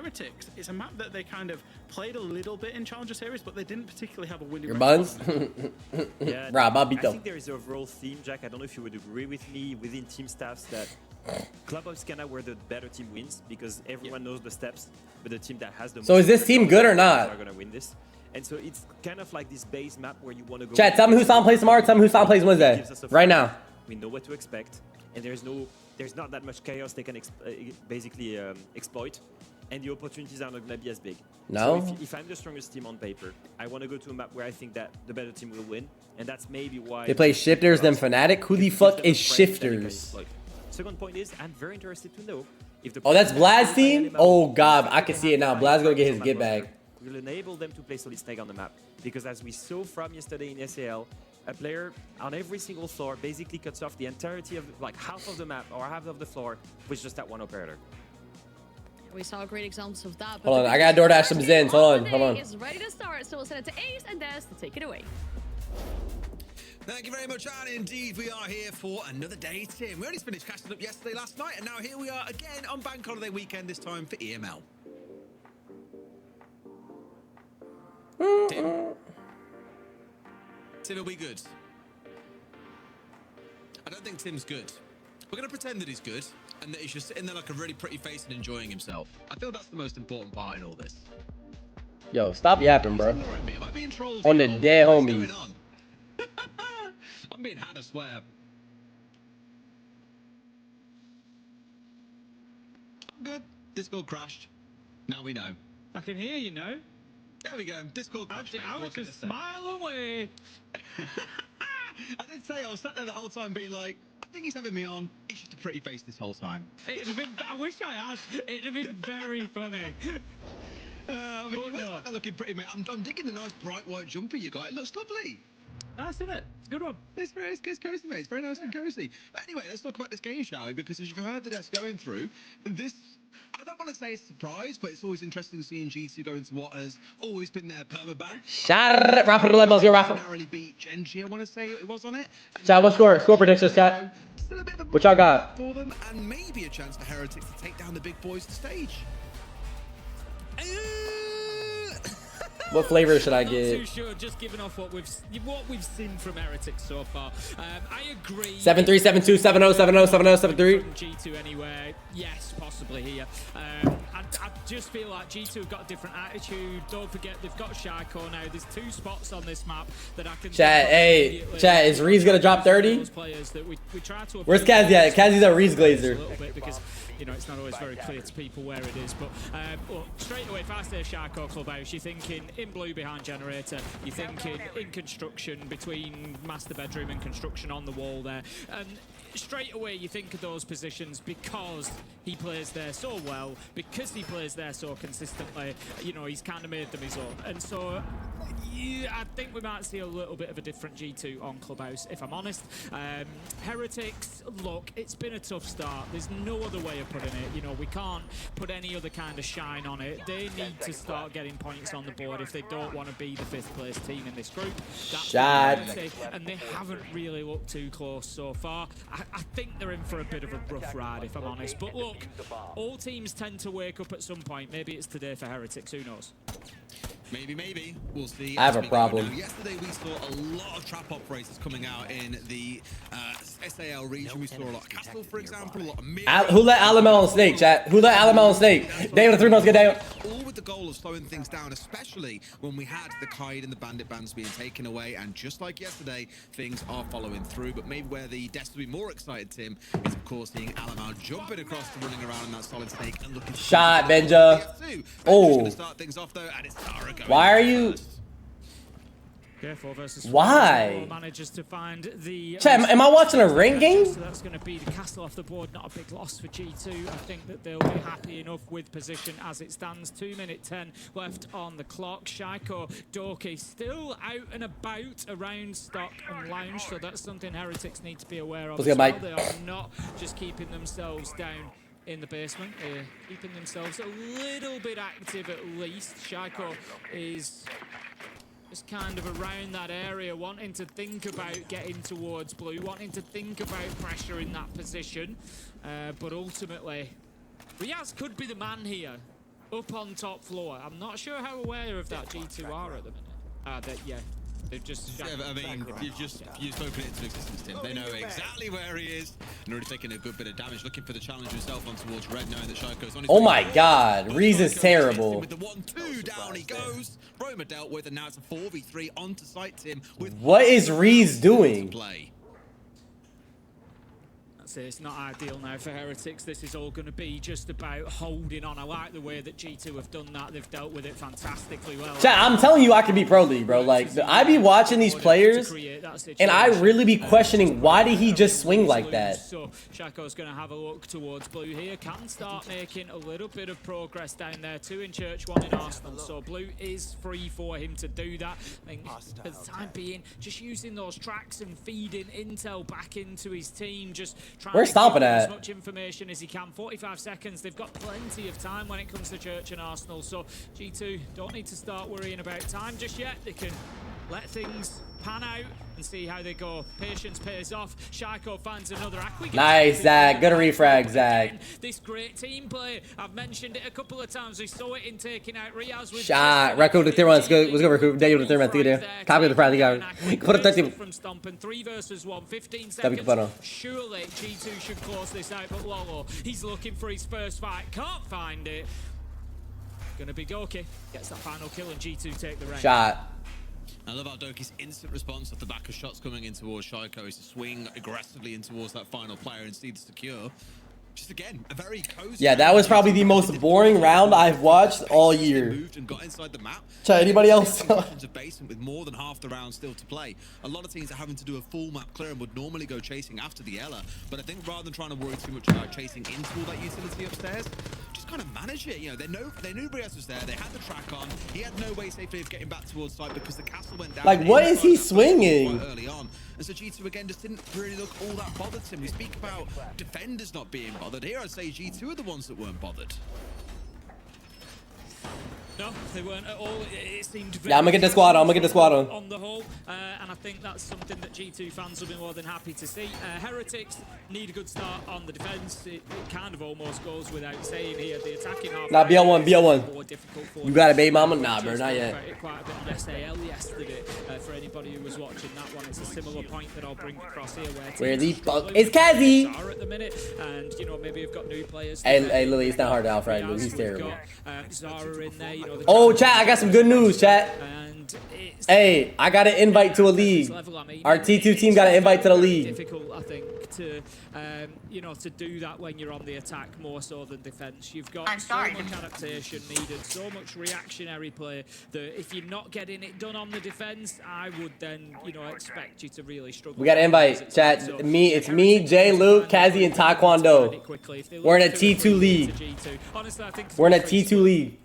Heretics, it's a map that they kind of played a little bit in Challenger Series, but they didn't particularly have a winning Your buns? Yeah, Rob, I'll beat I them. think there is a overall theme, Jack. I don't know if you would agree with me within team staffs that Clubhouse Canada where the better team wins because everyone knows the steps, but the team that has the So is this team good or not? are gonna win this. And so it's kind of like this base map where you want to go. Chat, tell me who Sam plays tomorrow. Tell me who Sam plays Wednesday. Right now. We know what to expect, and there's not that much chaos they can basically exploit, and the opportunities are not going to be as big. No. So if I'm the strongest team on paper, I want to go to a map where I think that the better team will win, and that's maybe why They play Shifters then Fnatic. Who the fuck is Shifters? Second point is, I'm very interested to know if the. Oh, that's Blad's team? Oh god, I can see it now. Blad's gonna get his get bag. Will enable them to play solid snake on the map, because as we saw from yesterday in SAL, a player on every single floor basically cuts off the entirety of like half of the map or half of the floor with just that one operator. We saw great examples of that. Hold on, I gotta DoorDash some Zins. Hold on. Is ready to start, so we'll send it to Ace and Des to take it away. Thank you very much, and indeed we are here for another day, Tim. We only finished catching up yesterday, last night, and now here we are again on Bank Holiday weekend, this time for EML. Tim, are we good? I don't think Tim's good. We're going to pretend that he's good and that he's just sitting there like a really pretty face and enjoying himself. I feel that's the most important part in all this. Yo, stop yapping, bro. Am I being trolled? On the dead homies. What's going on? I'm being had, I swear. I'm good. Discord crashed. Now we know. I can hear you now. There we go. Discord crashed. I was just smile away. I did say I was sat there the whole time being like, I think he's having me on. He's just a pretty face this whole time. It'd have been, I wish I had. It'd have been very funny. I mean, you look looking pretty, mate. I'm digging the nice bright white jumper you got. It looks lovely. Nice, isn't it? It's a good one. It's cozy, mate. It's very nice and cozy. But anyway, let's talk about this game, shall we? Because as you've heard that that's going through, this, I don't want to say it's a surprise, but it's always interesting seeing Jynxzi go into what has always been their permaban. Shut up, Rafa. Let's go, Rafa. Narrowly beat Jynxzi, I want to say it was on it. Chat, what score? Score predictions, chat. Still a bit of a What y'all got? for them, and maybe a chance for Heretics to take down the big boys to stage. What flavor should I Not too get? sure, just given off what we've seen from Heretics so far. I agree. 7372 70 70 70 73. From G2 anyway. Yes, possibly here. I just feel like G2 have got a different attitude. Don't forget they've got Shaiko now. There's two spots on this map that I can. Chat, hey, chat, is Reese gonna drop 30? Where's Kazzy at? Kazzy's a Reese Glazer. A little bit because you know it's not always very clear to people where it is. But look, straight away, if I say Shaiko Clubhouse, you're thinking in blue behind generator. You're thinking in construction between master bedroom and construction on the wall there. And straight away you think of those positions because he plays there so well, because he plays there so consistently. You know, he's kind of made them his own. And so yeah, I think we might see a little bit of a different G2 on Clubhouse, if I'm honest. Heretics, look, it's been a tough start. There's no other way of putting it. You know, we can't put any other kind of shine on it. They need to start getting points on the board if they don't want to be the 5th place team in this group. That's and they haven't really looked too close so far. I think they're in for a bit of a rough ride, if I'm honest. But look, all teams tend to wake up at some point. Maybe it's today for Heretics, who knows? Maybe. We'll see. I have a problem. Yesterday we saw a lot of trap operators coming out in the SAL region. We saw a lot of Castle, for example, a lot of Who let Alamel on Snake, chat? Who let Alamel on Snake? David, 3 months, good day. All with the goal of slowing things down, especially when we had the Kaid and the Bandit bans being taken away. And just like yesterday, things are following through. But maybe where the Deaths will be more excited, Tim, is of course seeing Alamel jumping across the running around in that solid Snake and looking. Shot, Benja. Oh. Start things off though, and it's Tara going. Why are you? Careful versus Why? Manages to find the. Chat, am I watching a ring game? So that's going to be the castle off the board. Not a big loss for G2. I think that they'll be happy enough with position as it stands. 2 minute 10 left on the clock. Shaiko Doki still out and about around stock and lounge. So that's something Heretics need to be aware of. Let's go, Mike. They are not just keeping themselves down in the basement, keeping themselves a little bit active at least. Shaiko is just kind of around that area, wanting to think about getting towards blue, wanting to think about pressure in that position. But ultimately, Riaz could be the man here. up on top floor. I'm not sure how aware of that G2 are at the minute. Yeah. They've just. Yeah, I mean, you've spoken it into existence, Tim. They know exactly where he is and already taking a good bit of damage. Looking for the challenge himself on towards red, knowing that Shaiko's on his Oh way. my God, Reese is terrible. With the 1-2 down he goes. Roma dealt with, and now it's a 4v3 onto site, Tim. With What is Reese doing? play. It's not ideal now for Heretics. This is all going to be just about holding on. I like the way that G2 have done that. They've dealt with it fantastically well. Chat, I'm telling you, I could be pro league, bro. Like, I be watching these players, and I really be questioning why did he just swing like that. So Shaco's going to have a look towards blue here. Can start making a little bit of progress down there. 2 in Church, 1 in Arsenal. So blue is free for him to do that. I think for the time being, just using those tracks and feeding intel back into his team. Just We're stomping as at much information as he can. 45 seconds. They've got plenty of time when it comes to Church and Arsenal. So G2 don't need to start worrying about time just yet. They can let things pan out and see how they go. Patience pays off. Shaiko finds another Aqua. Nice, Zach. Good refrag, Zach. This great team play. I've mentioned it a couple of times. We saw it in taking out Riaz with Shot. Record the third one. Let's go recoup. Daniel the third man. Think it. Copy the prize. Put a 30. From Stomping 3 versus 1. 15 That'd be seconds. fun. Surely G2 should close this out, but Lolo, he's looking for his first fight. Can't find it. Gonna be Doki. Gets that final kill and G2 take the rank. Shot. I love how Doki's instant response off the back of shots coming in towards Shaiko is to swing aggressively in towards that final player and see the secure. Just again, a very cozy. Yeah, that was probably the most boring round I've watched all year. Moved and got inside the map. Chat, anybody else? Of basement with more than half the round still to play. A lot of teams are having to do a full map clear and would normally go chasing after the Ela. But I think rather than trying to worry too much about chasing into all that utility upstairs, just kind of manage it. You know, they knew Brias was there. They had the track on. He had no way safely of getting back towards site because the castle went down. Like, what is he swinging? Quite early on. And so G2 again just didn't really look all that bothered to him. We speak about defenders not being bothered. Here I'd say G2 are the ones that weren't bothered. No, they weren't at all. It seemed very Yeah, I'm gonna get the squad on. I'm gonna get the squad on the whole, and I think that's something that G2 fans will be more than happy to see. Heretics need a good start on the defense. It kind of almost goes without saying here. The attacking half. Nah, BL1, BL1. More difficult for You got it, baby mama? Nah, bro, not yet. Quite a bit on SAL yesterday. For anybody who was watching that one, it's a similar point that I'll bring across here. Where the fuck is Kazi? At the minute, and you know maybe you've got new players. Hey, Lily, it's not hard to outright, Lily. He's terrible. Zara in there, you know, Oh, chat, I got some good news, chat. and it's Hey, I got an invite to a league. Our T2 team got an invite to the league. Difficult, I think, to you know, to do that when you're on the attack more so than defense. You've got so much adaptation needed, so much reactionary play that if you're not getting it done on the defense, I would then, you know, expect you to really struggle. We got an invite, chat. It's me, Jay, Luke, Kazi, and Taekwondo. We're in a T2 league. Honestly, I think We're in a T2 league.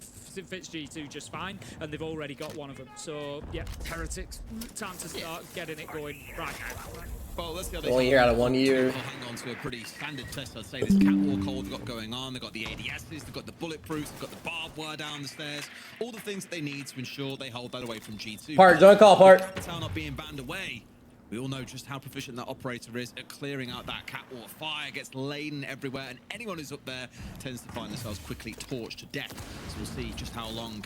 Fits G2 just fine, and they've already got one of them. So, yeah, Heretics, time to start getting it going right now. Well, let's the other Only here out of 1 year. Hang on to a pretty standard test, I'd say. This catwalk hold they've got going on. They've got the ADSs, they've got the bulletproofs, they've got the barbed wire down the stairs. All the things that they need to ensure they hold that away from G2. Part, join call, Part. Town not being banned away. We all know just how proficient that operator is at clearing out that catwalk. Fire gets laden everywhere, and anyone who's up there tends to find themselves quickly torched to death. So we'll see just how long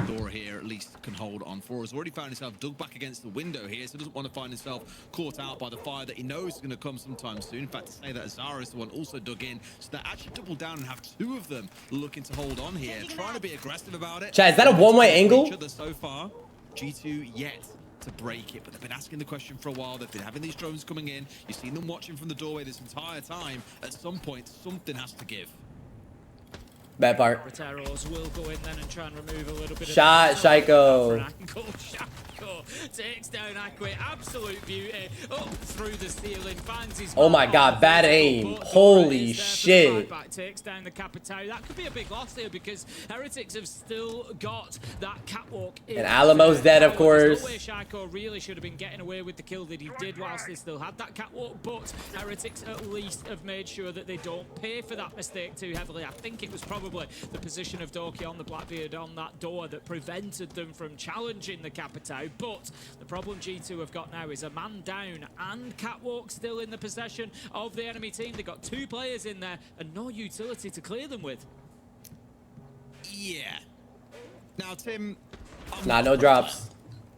Dora here at least can hold on for. He's already found himself dug back against the window here, so doesn't want to find himself caught out by the fire that he knows is going to come sometime soon. In fact, to say that Azara is the one also dug in, so they actually double down and have 2 of them looking to hold on here, trying to be aggressive about it. Chat, is that a one-way angle? So far, G2 yet to break it, but they've been asking the question for a while. They've been having these drones coming in. You've seen them watching from the doorway this entire time. At some point, something has to give. Bad part. Roteros will go in then and try and remove a little bit Shot, of Shaiko. Shaiko takes down Aqua. Absolute beauty. Up through the ceiling, finds his Oh my God, bad aim. Holy shit. Takes down the Capitao. That could be a big loss here because Heretics have still got that catwalk. And Alamo's dead, of course. No way Shaiko really should have been getting away with the kill that he did whilst they still had that catwalk, but Heretics at least have made sure that they don't pay for that mistake too heavily. I think it was probably the position of Doki on the Blackbeard on that door that prevented them from challenging the Capitao. But the problem G2 have got now is a man down and catwalk still in the possession of the enemy team. They've got 2 players in there and no utility to clear them with. Yeah, Now, Tim. Nah, no drops.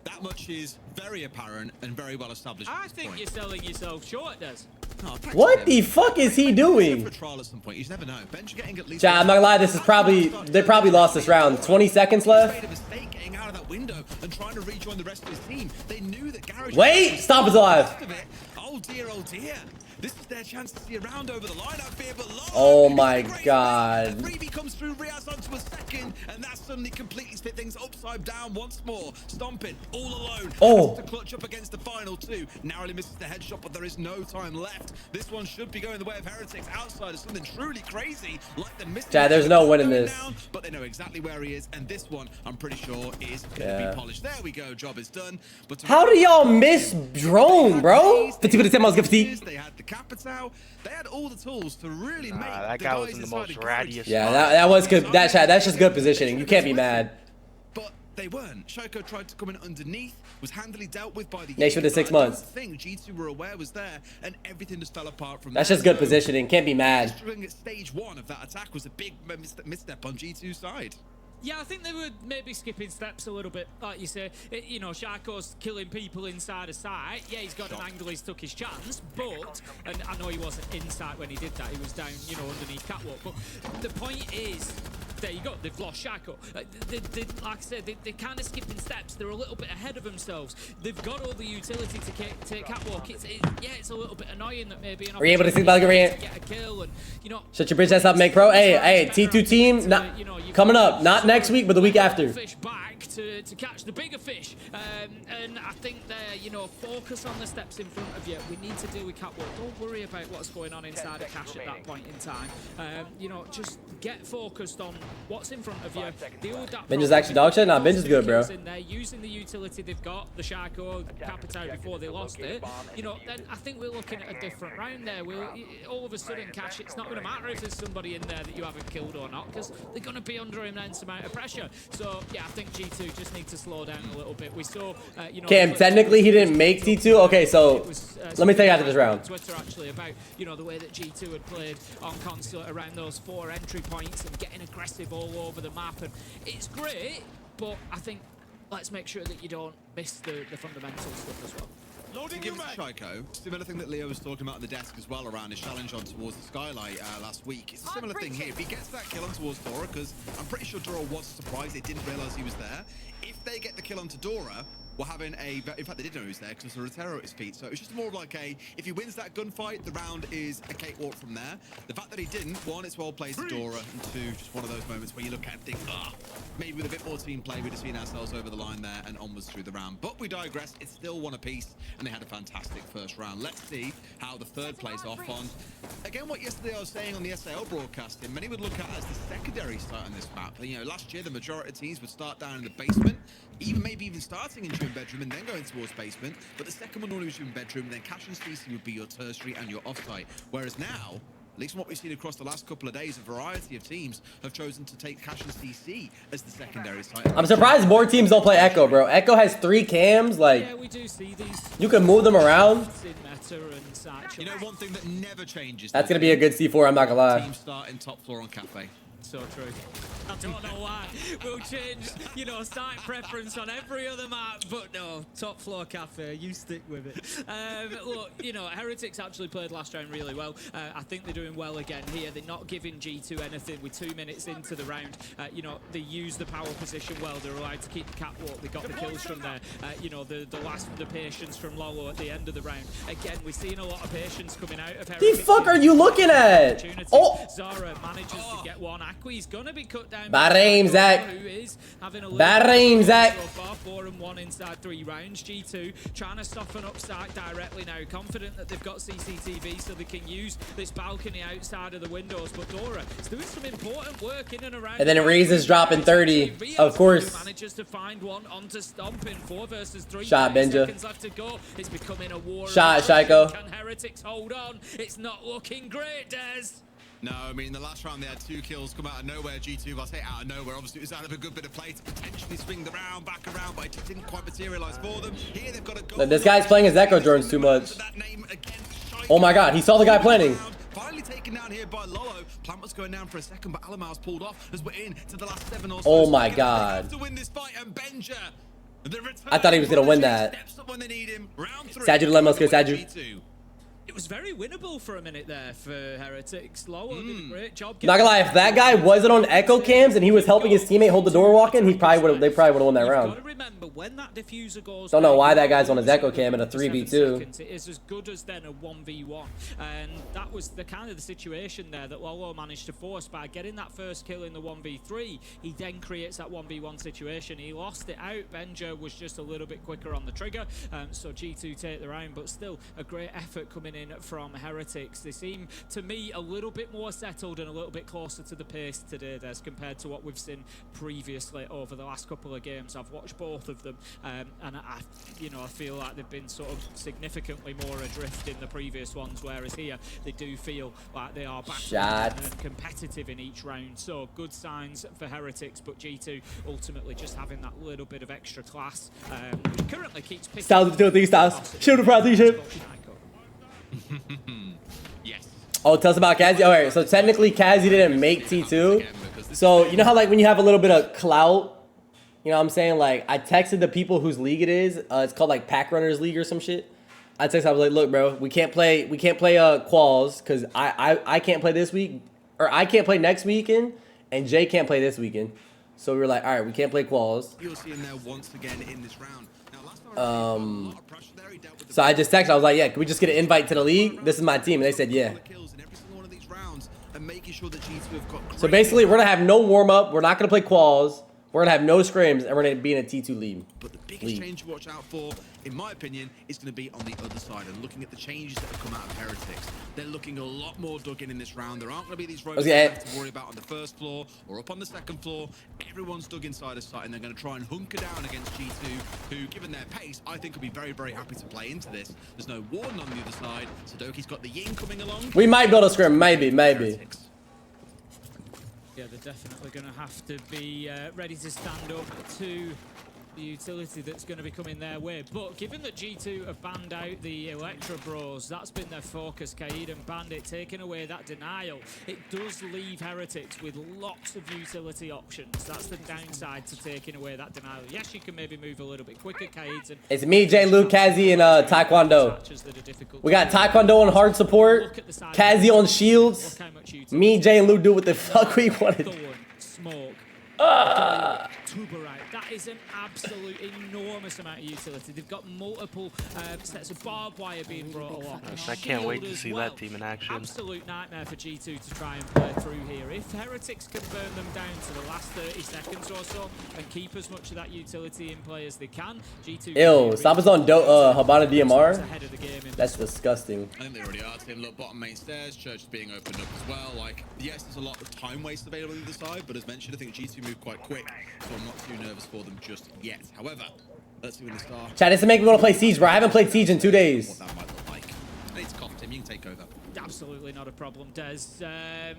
That much is very apparent and very well established. I think you're selling yourself short, Des. No, What the fuck is he doing? For a trial at some point. You just never know. Bench getting at least. Chat, I'm not gonna lie, this is probably, they probably lost this round. 20 seconds left. Made a mistake getting out of that window and trying to rejoin the rest of his team. They knew that Garage. Wait, Stomp is alive. Oh dear, oh dear. This is their chance to see a round over the line, I fear, but long. Oh my god. The freebie comes through, Riaz onto a second, and that suddenly completely split things upside down once more. Stomping all alone. Oh. Has to clutch up against the final two. Narrowly misses the headshot, but there is no time left. This one should be going the way of Heretics outside of something truly crazy, like the missing. Chad, there's no winning this. Down, but they know exactly where he is, and this one, I'm pretty sure, is going to be polished. There we go, job is done. But How do y'all miss drone, bro? 50 for the 10 miles, give 50. They had the Capitao. They had all the tools to really make that the guy guys was in the inside most the garage. rattiest Yeah, that was good. That's just good positioning. You can't be mad. But they weren't. Shoko tried to come in underneath, was handily dealt with by the Nation for the 6 months. I don't think Jynxzi were aware was there, and everything just fell apart from That's there. just good So, positioning. Can't be mad. struggling at stage one of that attack was a big misstep on G2's side. Yeah, I think they were maybe skipping steps a little bit, like you say. You know, Sharko's killing people inside a site. Yeah, he's got an angle, he's took his chance, but, and I know he wasn't inside when he did that, he was down, you know, underneath catwalk, but the point is, there you go, they've lost Sharko. Like I said, they're kind of skipping steps. They're a little bit ahead of themselves. They've got all the utility to take catwalk. Yeah, it's a little bit annoying that maybe an Are you able to see the opportunity to get a kill and, you know, Shut your bitch ass up, make pro. Hey, T2 team, coming up. Not next week, but the week after. Fish back to catch the bigger fish, and I think they're, you know, focus on the steps in front of you. We need to deal with catwalk. Don't worry about what's going on inside a cache at that point in time. You know, just get focused on what's in front of you. Deal with that. Benj is actually dog shit. Nah, Benj is good, bro. In there, using the utility they've got, the Sharko, Capitao before they lost it. You know, then I think we're looking at a different round there. All of a sudden, Cash, it's not going to matter if there's somebody in there that you haven't killed or not, because they're going to be under immense amount of pressure. So yeah, I think G2 just need to slow down a little bit. We saw, you know, Cam, technically he didn't make T2. Okay, so let me tell you after this round. Twitter actually about, you know, the way that G2 had played on console around those 4 entry points and getting aggressive all over the map, and it's great, but I think let's make sure that you don't miss the fundamental stuff as well. To give it to Shoko, similar thing that Leo was talking about at the desk as well around his challenge on towards the skylight last week. It's a similar thing here. If he gets that kill on towards Dora, because I'm pretty sure Dora was surprised they didn't realize he was there. If they get the kill onto Dora, we're having a, in fact they didn't know he was there because there's a Rotero at his feet, so it was just more of like a, if he wins that gunfight, the round is a cakewalk from there. The fact that he didn't, one, it's well played to Dora, and two, just one of those moments where you look at it and think, maybe with a bit more team play we'd have seen ourselves over the line there and onwards through the round. But we digress, it's still one apiece, and they had a fantastic first round. Let's see how the third plays off on, again, what yesterday I was saying on the SAL broadcasting, many would look at as the secondary site on this map. You know, last year the majority of teams would start down in the basement, maybe even starting in Dream Bedroom and then going towards basement, but the second one normally was Dream Bedroom, and then Cash and CC would be your tertiary and your offsite. Whereas now, at least from what we've seen across the last couple of days, a variety of teams have chosen to take Cash and CC as the secondary site. I'm surprised more teams don't play Echo, bro. Echo has 3 cams, like, Yeah, we do see these you can move them around. in meta and such. You know, one thing that never changes. That's gonna be a good C4, I'm not gonna lie. Team start in top floor on Cafe. So true. I don't know why. We'll change, you know, site preference on every other map, but no, top floor cafe, you stick with it. Look, you know, Heretics actually played last round really well. I think they're doing well again here. They're not giving G2 anything with 2 minutes into the round. You know, they use the power position well. They're allowed to keep the catwalk. They got the kills from there. You know, the patience from Lolo at the end of the round. Again, we're seeing a lot of patience coming out of Heretics. The fuck are you looking at? Oh! Zara manages to get one. Aqui's gonna be cut down. Bad aim, Zach. Who is having a Bad aim, Zach. 4 and 1 inside 3 rounds. G2 trying to soften up side directly now. Confident that they've got CCTV so they can use this balcony outside of the windows. But Dora is doing some important work in and around. And then Reese is dropping 30, of course. Manages to find one onto Stomping. 4 versus 3. Shot, Benja. Seconds left to go. It's becoming a war. Shot, Shiko. Can Heretics hold on? It's not looking great, Des. No, I mean, the last round they had 2 kills come out of nowhere. G2, I say out of nowhere. Obviously, it was out of a good bit of play to potentially swing the round back around, but it just didn't quite materialize for them. Here they've got to go. This guy's playing his Echo drones too much. Oh my god, he saw the guy planning. Finally taken down here by Lolo. Plant was going down for a second, but Alamar's pulled off as we're in to the last 7 or so. Oh my God. To win this fight, and Benja, I thought he was gonna win that. Saju, let us go, Saju. It was very winnable for a minute there for Heretics. Lolo did a great job. Not gonna lie, if that guy wasn't on echo cams and he was helping his teammate hold the door walk-in, they probably would have won that round. Remember, when that diffuser goes Don't know why that guy's on his echo cam in a 3v2. It is as good as then a 1v1, and that was the kind of the situation there that Lolo managed to force by getting that first kill in the 1v3. He then creates that 1v1 situation. He lost it out. Benja was just a little bit quicker on the trigger, so G2 take the round, but still a great effort coming in from Heretics. They seem to me a little bit more settled and a little bit closer to the pace today, Des, compared to what we've seen previously over the last couple of games. I've watched both of them, and I feel like they've been sort of significantly more adrift in the previous ones, whereas here they do feel like they are back and competitive in each round. So good signs for Heretics, but G2 ultimately just having that little bit of extra class. Currently keeps picking Styles still 3 styles. Shoot the partnership. Yes. Oh, tell us about Kazzy. Alright, so technically Kazzy didn't make T2. So you know how like when you have a little bit of clout, you know what I'm saying? Like I texted the people whose league it is. It's called like Pack Runners League or some shit. I was like, look, bro, we can't play quals because I can't play this week, or I can't play next weekend, and Jay can't play this weekend. So we were like, all right, we can't play quals. You'll see him there once again in this round. So I just texted. I was like, yeah, can we just get an invite to the league? This is my team, and they said yeah. So basically, we're gonna have no warm up. We're not gonna play quals. We're gonna have no scrims, and we're gonna be in a T2 lead. But the biggest change to watch out for, in my opinion, is going to be on the other side. And looking at the changes that have come out of Heretics, they're looking a lot more dug in this round. There aren't going to be these ropes to worry about on the first floor or up on the second floor. Everyone's dug inside a site, and they're going to try and hunker down against G2, who, given their pace, I think will be very, very happy to play into this. There's no warden on the other side. Sadoki's got the Yin coming along. We might build a scrim, maybe. Heretics. Yeah, they're definitely going to have to be ready to stand up to the utility that's going to be coming their way. But given that G2 have banned out the Electra Bros, that's been their focus, Kaid and Bandit, taking away that denial. It does leave Heretics with lots of utility options. That's the downside to taking away that denial. Yes, you can maybe move a little bit quicker, Kaid. It's me, Jay, Luke, Kazzy, and Taekwondo. We got Taekwondo on hard support, Kazzy on shields. Me, Jay, and Luke do what the fuck we wanted. Smoke. That is an absolute enormous amount of utility. They've got multiple sets of barbed wire being brought along. I can't wait to see that team in action. Absolute nightmare for G2 to try and play through here. If Heretics can burn them down to the last 30 seconds or so and keep as much of that utility in play as they can, G2... Ew, stop us on Habana DMR? That's disgusting. I think they already are. Team look, bottom main stairs, church is being opened up as well. Like, yes, there's a lot of time waste available on the side, but as mentioned, I think G2 moved quite quick, so I'm not too nervous for them just yet. However, let's see when they start. Chat, this is making me want to play Siege, bro. I haven't played Siege in 2 days. What that might look like. It's cough, Tim. You can take over. Absolutely not a problem, Des. Yeah,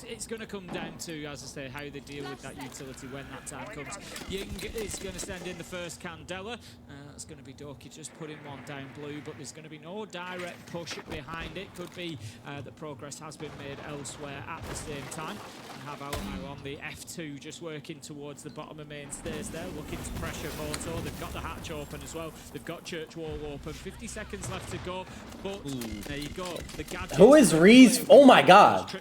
it's going to come down to, as I say, how they deal with that utility when that time comes. Ying is going to send in the first Candela. That's going to be Doki just putting one down blue, but there's going to be no direct push behind it. Could be that progress has been made elsewhere at the same time. And have Alamo on the F2 just working towards the bottom of main stairs there, looking to pressure Moto. They've got the hatch open as well. They've got church wall open. 50 seconds left to go, but there you go. Who is Reese? Oh my god.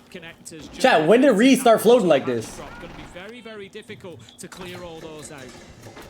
Chat, when did Reese start floating like this? Going to be very, very difficult to clear all those out.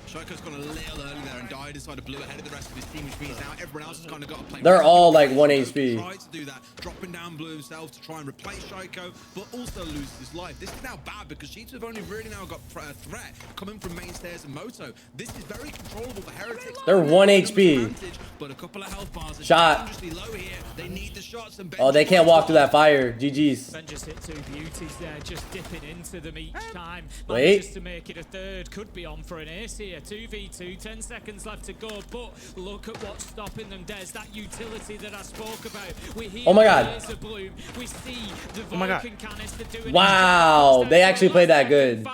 Shoko's gone a little early there and died inside of blue ahead of the rest of his team, which means now everyone else has kind of got to play. They're all like 1 HP. Tried to do that, dropping down blue himself to try and replace Shoko, but also loses his life. This is now bad because G2 have only really now got a threat coming from main stairs and Moto. This is very controllable for Heretics. They're 1 HP. But a couple of health bars shot. Low here. They need the shots and oh, they can't walk through that fire. GG's. Ben just hit 2 beauties there, just dipping into them each time. Wait. Just to make it a third. Could be on for an ace here. 2v2, 10 seconds left to go. But look at what's stopping them, Des. That utility that I spoke about. We hear oh my god. Bloom. We see the Vulcan canister doing wow, they actually played that good.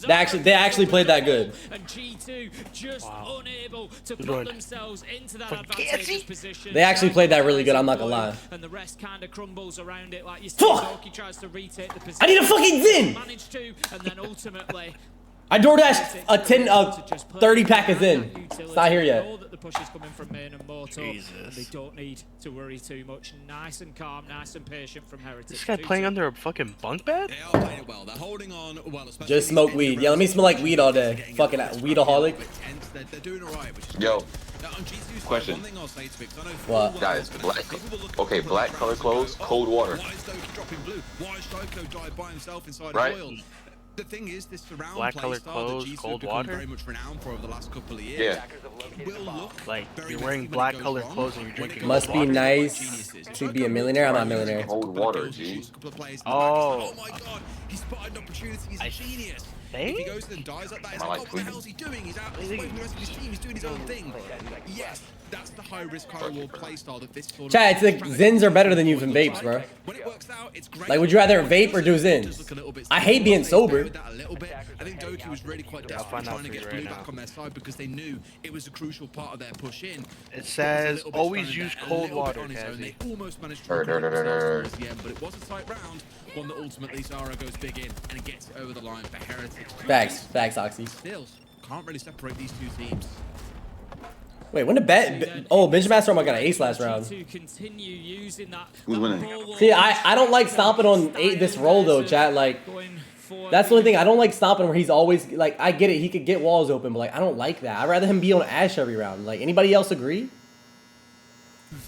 They actually played that good. And G2 just unable to put themselves into that advantageous position. They actually played that really good, I'm not gonna lie. And the rest kind of crumbles around it. Like you see, Fuck! Doki tries to retake the position. I need a fucking Zin! Managed to, and then ultimately. I DoorDashed a 30 pack of Zin. It's not here yet. Know that the push is coming from Main and Moto, and they don't need to worry too much. Nice and calm, nice and patient from Heretics. This guy playing under a fucking bunk bed? They are playing it well. They're holding on well. Just smoke weed. Yeah, let me smell like weed all day. Fucking weedaholic. They're doing all right, which is Yo. Now, on Jynxzi's Question. One thing I'll say to it, 'cause I know What? full Guys, well black. people will look Okay, at the black colours color and clothes, go, cold water. Why is Doki dropping blue? Why is Shoko dive by himself inside Right. oil? The thing is, this surround Black play colored style clothes, that Jynxzi cold have become water? very much renowned for over the last couple of years. Yeah. Will look Like, very you're wearing messy when it black goes colored wrong. clothes and you're When it drinking goes Must be wrong, nice geniuses. to be a millionaire. I'm not a millionaire. Cold water, G. Oh my god, he spotted an opportunity. He's a genius. think? If he goes and dies like that, he's Am I like, like what the tweeting? hell's he doing? He's out away from the rest of his team. He's doing his own thing. Yes, that's the high risk, high reward play style that this sort of Chat, it's like Zins are better than using vapes, bro. When it works out, it's great. Like, would you rather vape or do Zins? I hate being sober. I think Doki was really quite desperate find out trying to for you get right Blue now. back on their side because they knew it was a crucial part of their push in. It says always use cold water, They Kazzy. almost managed to recover themselves towards the end, but it was a tight round. One that ultimately Zara goes big in and gets it over the line for Heretics. Facts, Oxy. Still, can't really separate these two teams. Wait, when did Benjamin Master got an ace last round. To continue using that. Who's winning? See, I don't like stomping on this roll though, chat. Like, that's the only thing. I don't like stomping where he's always like. I get it, he could get walls open, but like I don't like that. I'd rather him be on Ash every round. Like, anybody else agree?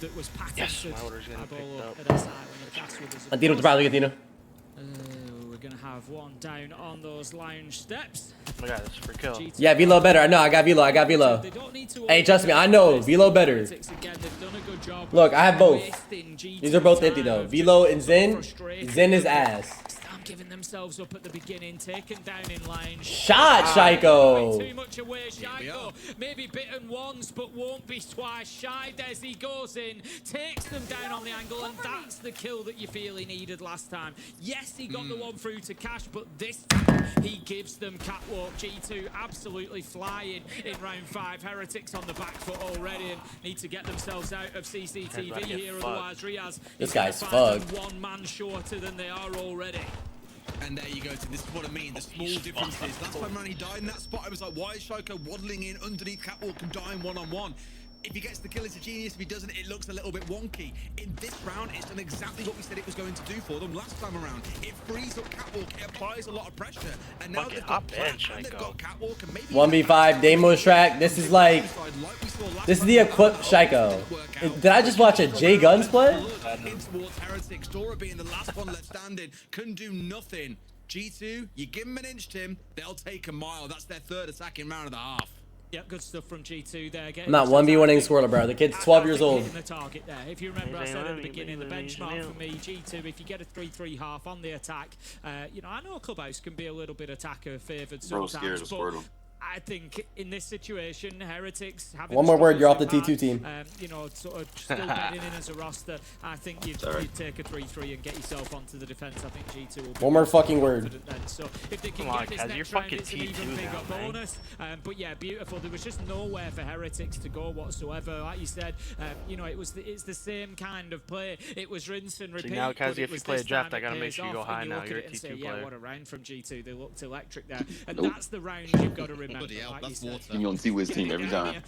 That was Yes, patented. my order's getting Abolo picked at SI when the cast with us. Antino to probably Antino. We're gonna have one down on those lounge steps. Oh my god, that's for kill. Yeah, Velo better. I know. I got Velo. They don't need to Hey, trust me. I know Velo better. Again, they've done a good job. Look, I have both. wasting G2 These are both empty though. time, Velo just and Zen. frustrated. Zen is ass. Start giving themselves up at the beginning, taken down in line. Shot, Too Shaiko. much away, Shaiko. Maybe bitten once, but won't be twice. Shy Desi goes in, takes them down on the angle, and that's the kill that you feel he needed last time. Yes, he got the one through to Cash, but this time he gives them catwalk. G2 absolutely flying in round 5. Heretics on the back foot already and need to get themselves out of CCTV here. Otherwise, Riaz This is gonna guy's find them fucked. one man shorter than they are already. And there you go, Tim. This is what I mean. The small differences. Last time around he died in that spot, I was like, why is Shaiko waddling in underneath catwalk and dying one-on-one? If he gets the kill, it's a genius. If he doesn't, it looks a little bit wonky. In this round, it's done exactly what we said it was going to do for them last time around. It frees up catwalk. It applies a lot of pressure. And now Fucking they've got hot Plat bench, and they've Shaiko. got catwalk. And maybe 1v5 Demo's track. This is like. This is the equip Shaiko. Did I just watch a J Guns play? In towards Heretics. Dora being the last one left standing. Couldn't do nothing. G2, you give them an inch, Tim, they'll take a mile. That's their third attacking round of the half. Yep, good stuff from G2 there. I'm not 1v1ing Squirtle, bro. The kid's 12 years old. Hitting the target there. If you remember, I said at the beginning, the benchmark for me, G2, if you get a 3-3 half on the attack, you know, I know Clubhouse can be a little bit attacker favoured Bro, sometimes, scared of but Squirtle. I think in this situation, Heretics having One more word, you're off the struggles T2 team. they've had, you know, sort of still getting in as a roster. I think you'd take a 3-3 and get yourself onto the defence. I think G2 will be One more fucking word. confident then. So if they can Come on, get this Kaz, next you're round, fucking it's an even T2 bigger now, man. bonus. But yeah, beautiful. There was just nowhere for Heretics to go whatsoever. Like you said, you know, it's the same kind of play. It was rinse and repeat. now, but Kaz, it if you was play a this draft, time I gotta it make pays sure you go off, high and now. look You're at a it and say, T2 yeah, player. what a round from G2. They looked electric there, and Nope. that's the round you've got to remember. Bloody hell, like you that's said. water. You don't see with his team every time.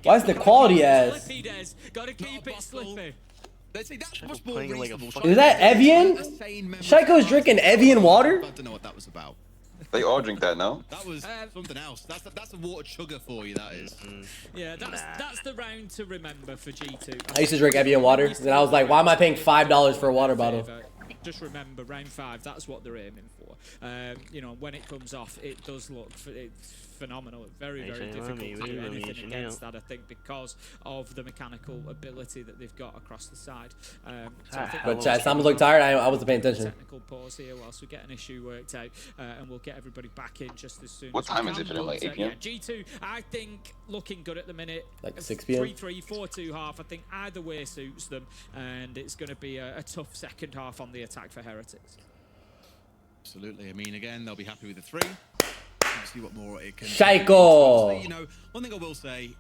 Why is the quality ass? Slippy, Des. Gotta keep it slippy. Let's see, that's Shaiko much more playing like a reasonable. fucking- Is that Evian? A sane member Shaiko's of drinking the Evian water? I don't know what that was about. They all drink that now. That was something else. That's a water sugar for you, that is. Yeah, that's the round to remember for G2. I used to drink Evian water, and I was like, why am I paying $5 for a water bottle? Just remember, round 5, that's what they're aiming for. You know, when it comes off, it does look it's phenomenal. Very, very difficult to do anything against that, I think, because of the mechanical ability that they've got across the side. So I think But chat, Simon looked tired. I wasn't paying attention. technical pause here whilst we get an issue worked out, and we'll get everybody back in just as soon What as we time is can. it for them, like But, 8 p.m.? yeah, G2, I think, looking good at the minute. Like 6 p.m.? 3-3, 4-2 half. I think either way suits them, and it's going to be a tough second half on the attack for Heretics. Absolutely. I mean, again, they'll be happy with the 3. We'll see what more it can. Shaiko. Honestly, you know, one thing I will say,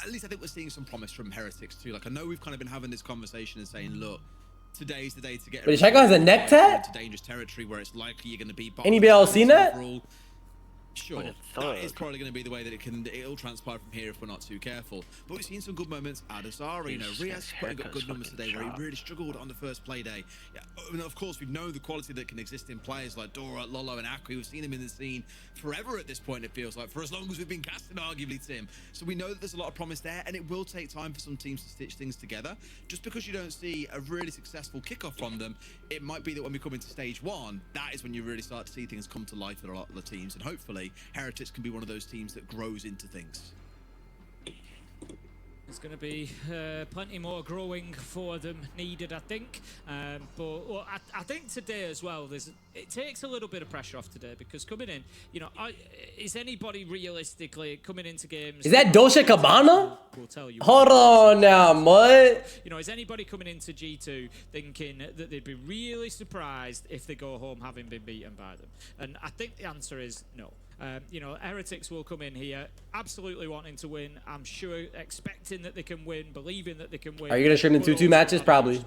at least I think we're seeing some promise from Heretics too. Like, I know we've kind of been having this conversation and saying, look, today's the day to get. Wait, Shaiko has a neck tat? Into dangerous territory where it's likely you're going to be. Anybody else seen that? Overall. Sure, that is probably going to be the way that it'll transpire from here if we're not too careful. But we've seen some good moments out of Zara. You know, Riaz got good numbers today where he really struggled on the first play day. Yeah, and of course, we know the quality that can exist in players like Dora, Lolo, and Akri. We've seen him in the scene forever at this point, it feels like, for as long as we've been casting, arguably, Tim. So we know that there's a lot of promise there, and it will take time for some teams to stitch things together. Just because you don't see a really successful kickoff from them, it might be that when we come into stage 1, that is when you really start to see things come to life for a lot of the teams, and hopefully Heretics can be one of those teams that grows into things. There's going to be plenty more growing for them needed, I think. But well, I think today as well, it takes a little bit of pressure off today because coming in, you know, is anybody realistically coming into games? Is that Dolce Gabbana? We'll tell you. Hold on now, mud. You know, is anybody coming into G2 thinking that they'd be really surprised if they go home having been beaten by them? And I think the answer is no. You know, Heretics will come in here absolutely wanting to win. I'm sure expecting that they can win, believing that they can win. Are you going to stream the 2-2 matches? Probably.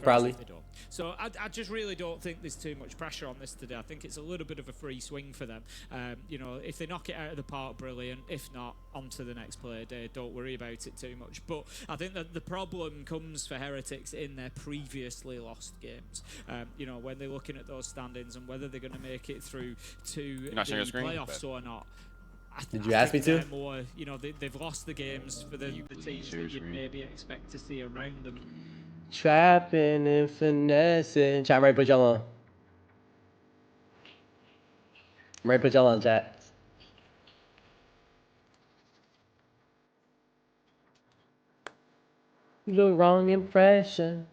So I just really don't think there's too much pressure on this today. I think it's a little bit of a free swing for them. You know, if they knock it out of the park, brilliant. If not, on to the next play day. Don't worry about it too much. But I think that the problem comes for Heretics in their previously lost games. You know, when they're looking at those standings and whether they're going to make it through to the playoffs or not. Did you ask me to? More, you know, they've lost the games for the teams that you'd maybe expect to see around them. Trapping and finessing. Chat, I'm ready to put y'all on. I'm ready to put y'all on, chat. The wrong impression.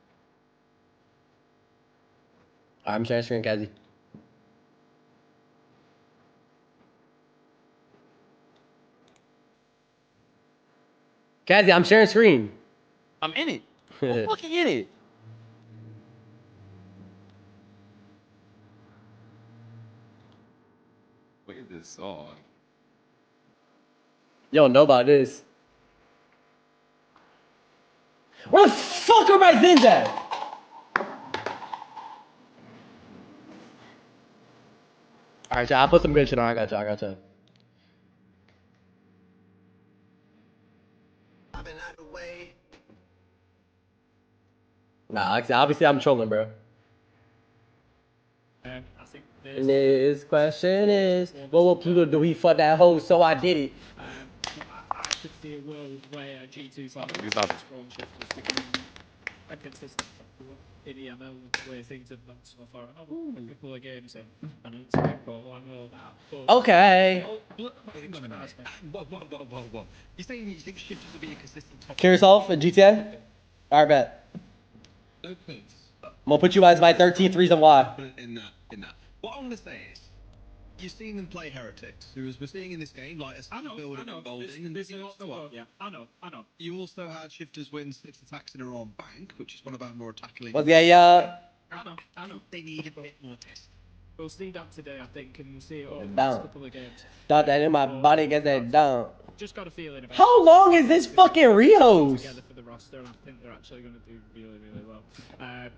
I'm sharing screen, Kazi. Kazi, I'm sharing screen. I'm in it. I'm fucking in it. Look at this song. You don't know about this. Where the fuck are my things at? Alright, I'll put some good shit on. I got you. Nah, obviously I'm trolling, bro. I think And this question is, what will Pluto do? He fucked that hoe, so I did it. I could see a world where G2's strong shifters become a consistent in EML where things have gone so far. A couple of games in, and it's I know that. Okay. Whoa. You saying you think shifters will be a consistent top? Kill yourself at GTA? Alright, bet. No points. I'm gonna put you guys by 13 reason why. In that. What I'm gonna say is, you've seen them play Heretics, who as we're seeing in this game, like a building and bolding, and There's a lot to work. Yeah, I know. you also had shifters win 6 attacks in a row on bank, which is one of our more attacking. What's yeah? I know. They need a bit more test. We'll see that today, I think, and see it over the Down. next couple of games. Thought that in my body, get that down. Just got a feeling about How long is this fucking Rios? together for the roster, and I think they're actually going to do really, really well.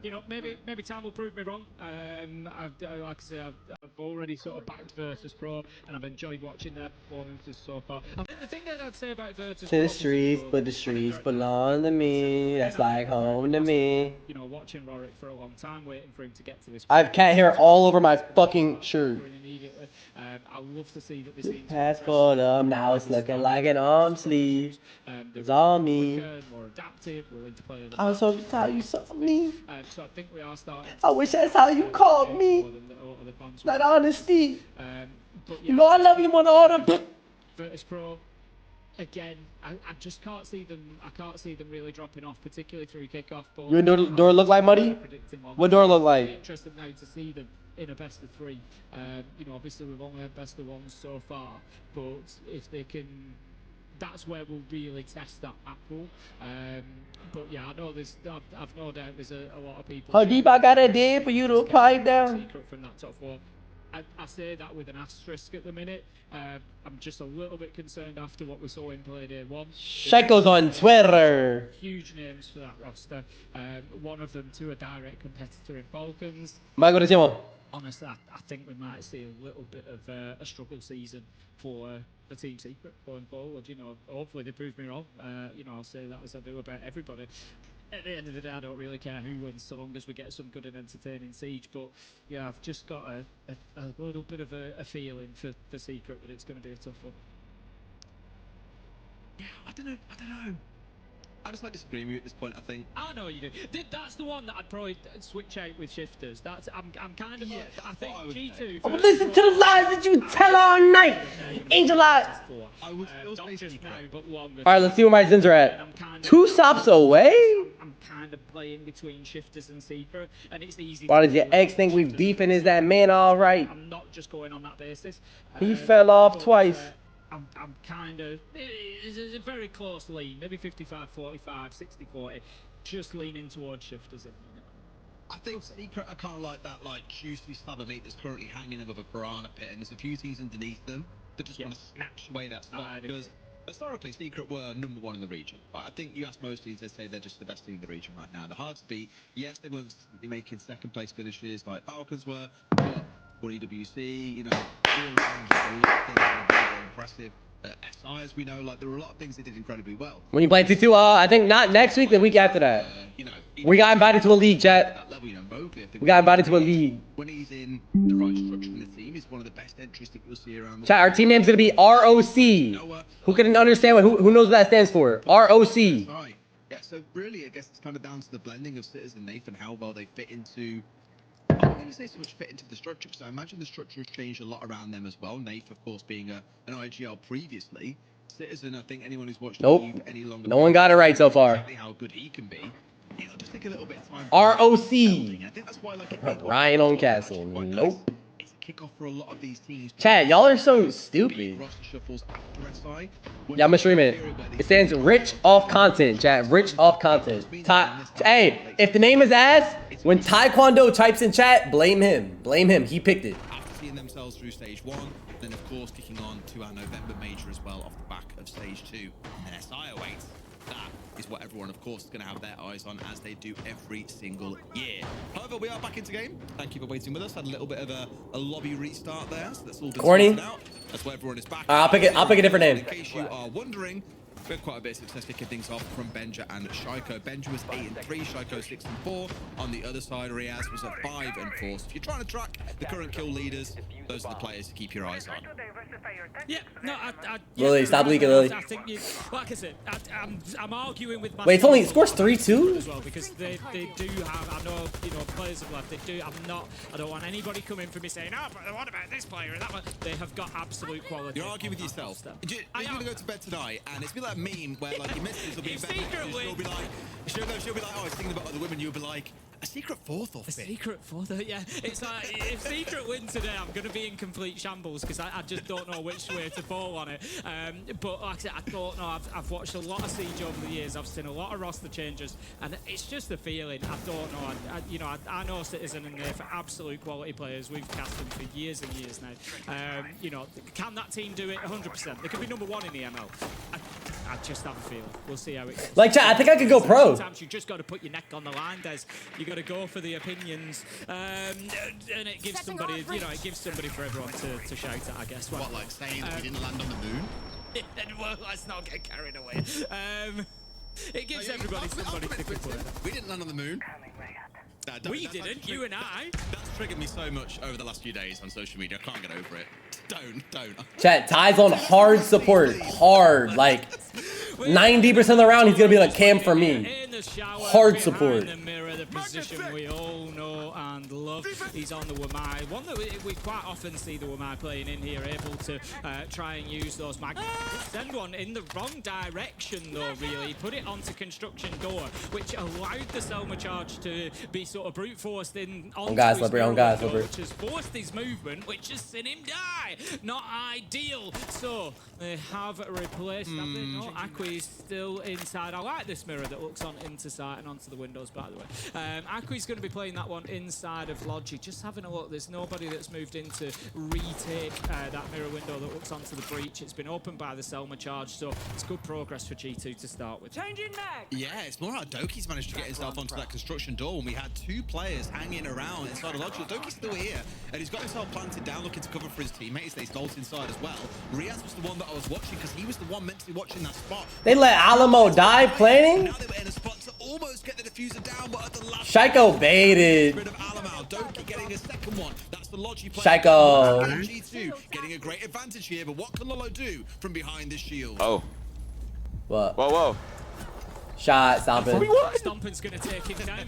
You know, maybe time will prove me wrong. Like I say, I've already sort of backed Virtus Pro, and I've enjoyed watching their performances so far. I think the thing that I'd say about Virtus To the streets, but the streets belong to me. That's like home to me. You know, watching Rorik for a long time, waiting for him to get to this. I have cat hair all over my fucking shirt. Immediately. I love to see that this team's Passport up, now it's looking like an arm sleeve. It's all me. more adaptive, willing to play. I was hoping that's how you saw me. So I think we are starting. I wish that's how you called me. That honesty. But You know I love you more than all them. Virtus Pro, again, I just can't see them. I can't see them really dropping off, particularly through kickoff. But Your door look like muddy? What door look like? Interested now to see them in a best of 3. You know, obviously we've only had best of 1s so far, but if they can, that's where we'll really test that map pool. But yeah, I know I've no doubt there's a lot of people. How deep I gotta dig for you to pipe down? Secret from that top 4. I say that with an asterisk at the minute. I'm just a little bit concerned after what we saw in play day 1. Shackles on Twitter. Huge names for that roster. One of them to a direct competitor in Falcons. Mingo, diciamo. Honestly, I think we might see a little bit of a struggle season for the Team Secret going forward. You know, hopefully they prove me wrong. You know, I'll say that as I do about everybody. At the end of the day, I don't really care who wins so long as we get some good and entertaining Siege. But yeah, I've just got a little bit of a feeling for the Secret that it's going to be a tough one. Yeah, I don't know. I just like disagreeing with you at this point, I think. I know you do. That's the one that I'd probably switch out with shifters. I'm kind of. Yeah, I think G2. Listen to the lies that you tell all night. Angel eyes. I would still Not say just Secret. now, but longer. All right, let's see where my Zins are at. 2 stops away? I'm kind of playing between shifters and Secret, and it's easy. Why does your ex think we beefing? Is that man all right? I'm not just going on that basis. He fell off but, twice. I'm kind of. It's a very close lean, maybe 55-45, 60-40, just leaning towards shifters. I think Secret are kind of like that, like juicy slab of meat that's currently hanging above a piranha pit, and there's a few teams underneath them that just want to snatch away that spot. Because historically, Secret were #1 in the region. But I think you ask most teams, they say they're just the best team in the region right now. They're hard to beat. Yes, they weren't making second place finishes like Falcons were, but for EWC, you know, all around just a lot of things that were very impressive. SI, as we know, like there were a lot of things they did incredibly well. When you play T2, I think not next week, the week after that. You know, We got invited to a league, chat. that level, you know, Mowgli, I think We got invited to a league. when he's in the right structure in the team, he's one of the best entries that you'll see around the Chat, our team name's gonna be ROC. Who couldn't understand who knows what that stands for? ROC. Right. Yeah, so really, I guess it's kind of down to the blending of Sitters and Nathan, how well they fit into. I'm not going to say so much fit into the structure, because I imagine the structure has changed a lot around them as well. Nate, of course, being an IGL previously. Citizen, I think anyone who's watched Nope. Eve any longer. No one got it right so far. Exactly how good he can be. It'll just take a little bit of time. ROC. I think that's why, like, Ryan on Castle. Nope. It's a kickoff for a lot of these teams. Chat, y'all are so stupid. Roster shuffles after SI. Yeah, I'm gonna stream it. It stands rich off content, chat. Rich off content. Hey, if the name is ass, when Taekwondo types in chat, blame him. Blame him. He picked it. After seeing themselves through stage 1, then of course kicking on to our November major as well off the back of stage 2, and then SI awaits. That is what everyone, of course, is going to have their eyes on, as they do every single year. However, we are back into game. Thank you for waiting with us. Had a little bit of a lobby restart there, so that's all been Corny. sorted out. That's why everyone is back. I'll pick a different name. In case you are wondering, we had quite a bit of success kicking things off from Benja and Shaiko. Benja was 8-3, Shaiko 6-4. On the other side, Riaz was at 5-4. So if you're trying to track the current kill leaders, those are the players to keep your eyes on. Yeah, no, Lily, stop leaking, Lily. I think you, like I said, I'm arguing with. Wait, it's only scores 3-2 as well, because they do have. I know, you know, players have left. They do. I don't want anybody coming for me saying, oh, but what about this player and that one? They have got absolute quality. You're arguing with yourself. You're going to go to bed tonight, and it's be like a meme where like your missus will be in bed. She'll be like, oh, I was thinking about other women. You'll be like, a secret fourth or fifth. A secret fourth, yeah. It's like, if Secret win today, I'm going to be in complete shambles, because I just don't know which way to fall on it. But like I said, I don't know. I've watched a lot of Siege over the years. I've seen a lot of roster changes, and it's just a feeling. I don't know. I know Citizen and they're absolute quality players. We've cast them for years and years now. You know, can that team do it? 100%. They could be #1 in the ML. I just have a feeling. We'll see how it goes. Like, chat, I think I could go pro. Sometimes you just got to put your neck on the line, Des. You got to go for the opinions, and it gives somebody, you know, it gives somebody for everyone to shout at, I guess. What, like saying that we didn't land on the moon? Well, let's not get carried away. It gives everybody somebody to compare. We didn't land on the moon. We didn't, you and I. That's triggered me so much over the last few days on social media. I can't get over it. Don't. Chat, Ty's on hard support. Hard. Like, 90% of the round, he's going to be like cam for me. Hard support. In the mirror, the position we all know and love. He's on the Wamai. One that we quite often see the Wamai playing in here, able to try and use those mag. Send one in the wrong direction, though, really. Put it onto construction door, which allowed the Selma charge to be sort of brute forced in on guys, Slippery, on guys, Slippery. which has forced his movement, which has seen him die. Not ideal. So they have replaced. I think no, Akwi's still inside. I like this mirror that looks on into sight and onto the windows, by the way. Akwi's going to be playing that one inside. side of Logi. Just having a look, there's nobody that's moved in to retake that mirror window that looks onto the breach. It's been opened by the Selma charge, so it's good progress for G2 to start with. Changing mag. Yeah, it's more like Doki's managed to get himself onto that construction door when we had 2 players hanging around inside of Logi. Doki's still here, and he's got himself planted down looking to cover for his teammate. He stays Dolt inside as well. Riaz was the one that I was watching because he was the one meant to be watching that spot. They let Alamo die planning? Now they were in a spot to almost get the diffuser down, but at the last Shaiko baited. rid of Alamo. Doki getting a second one. That's the Logi play. Shaiko. G2 getting a great advantage here, but what can Lolo do from behind this shield? Oh. What? Whoa, whoa. Shot, stomping. Stomping's gonna take him down.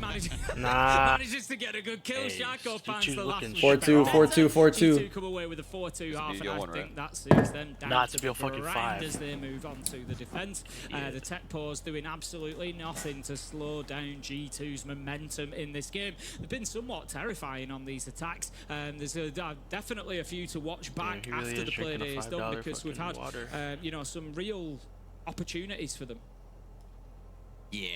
Manages to get a good kill. Shaco finds the last 4-2, 4-2, 4-2. G2 come away with a 4-2 half, and I think that suits them down Nah, to to be a fucking grind 5. as they move on to the defense. The tech pause doing absolutely nothing to slow down G2's momentum in this game. They've been somewhat terrifying on these attacks. There's definitely a few to watch back he really after is the play drinking a day is done, $5 because we've had water. you know, some real opportunities for them. Yeah.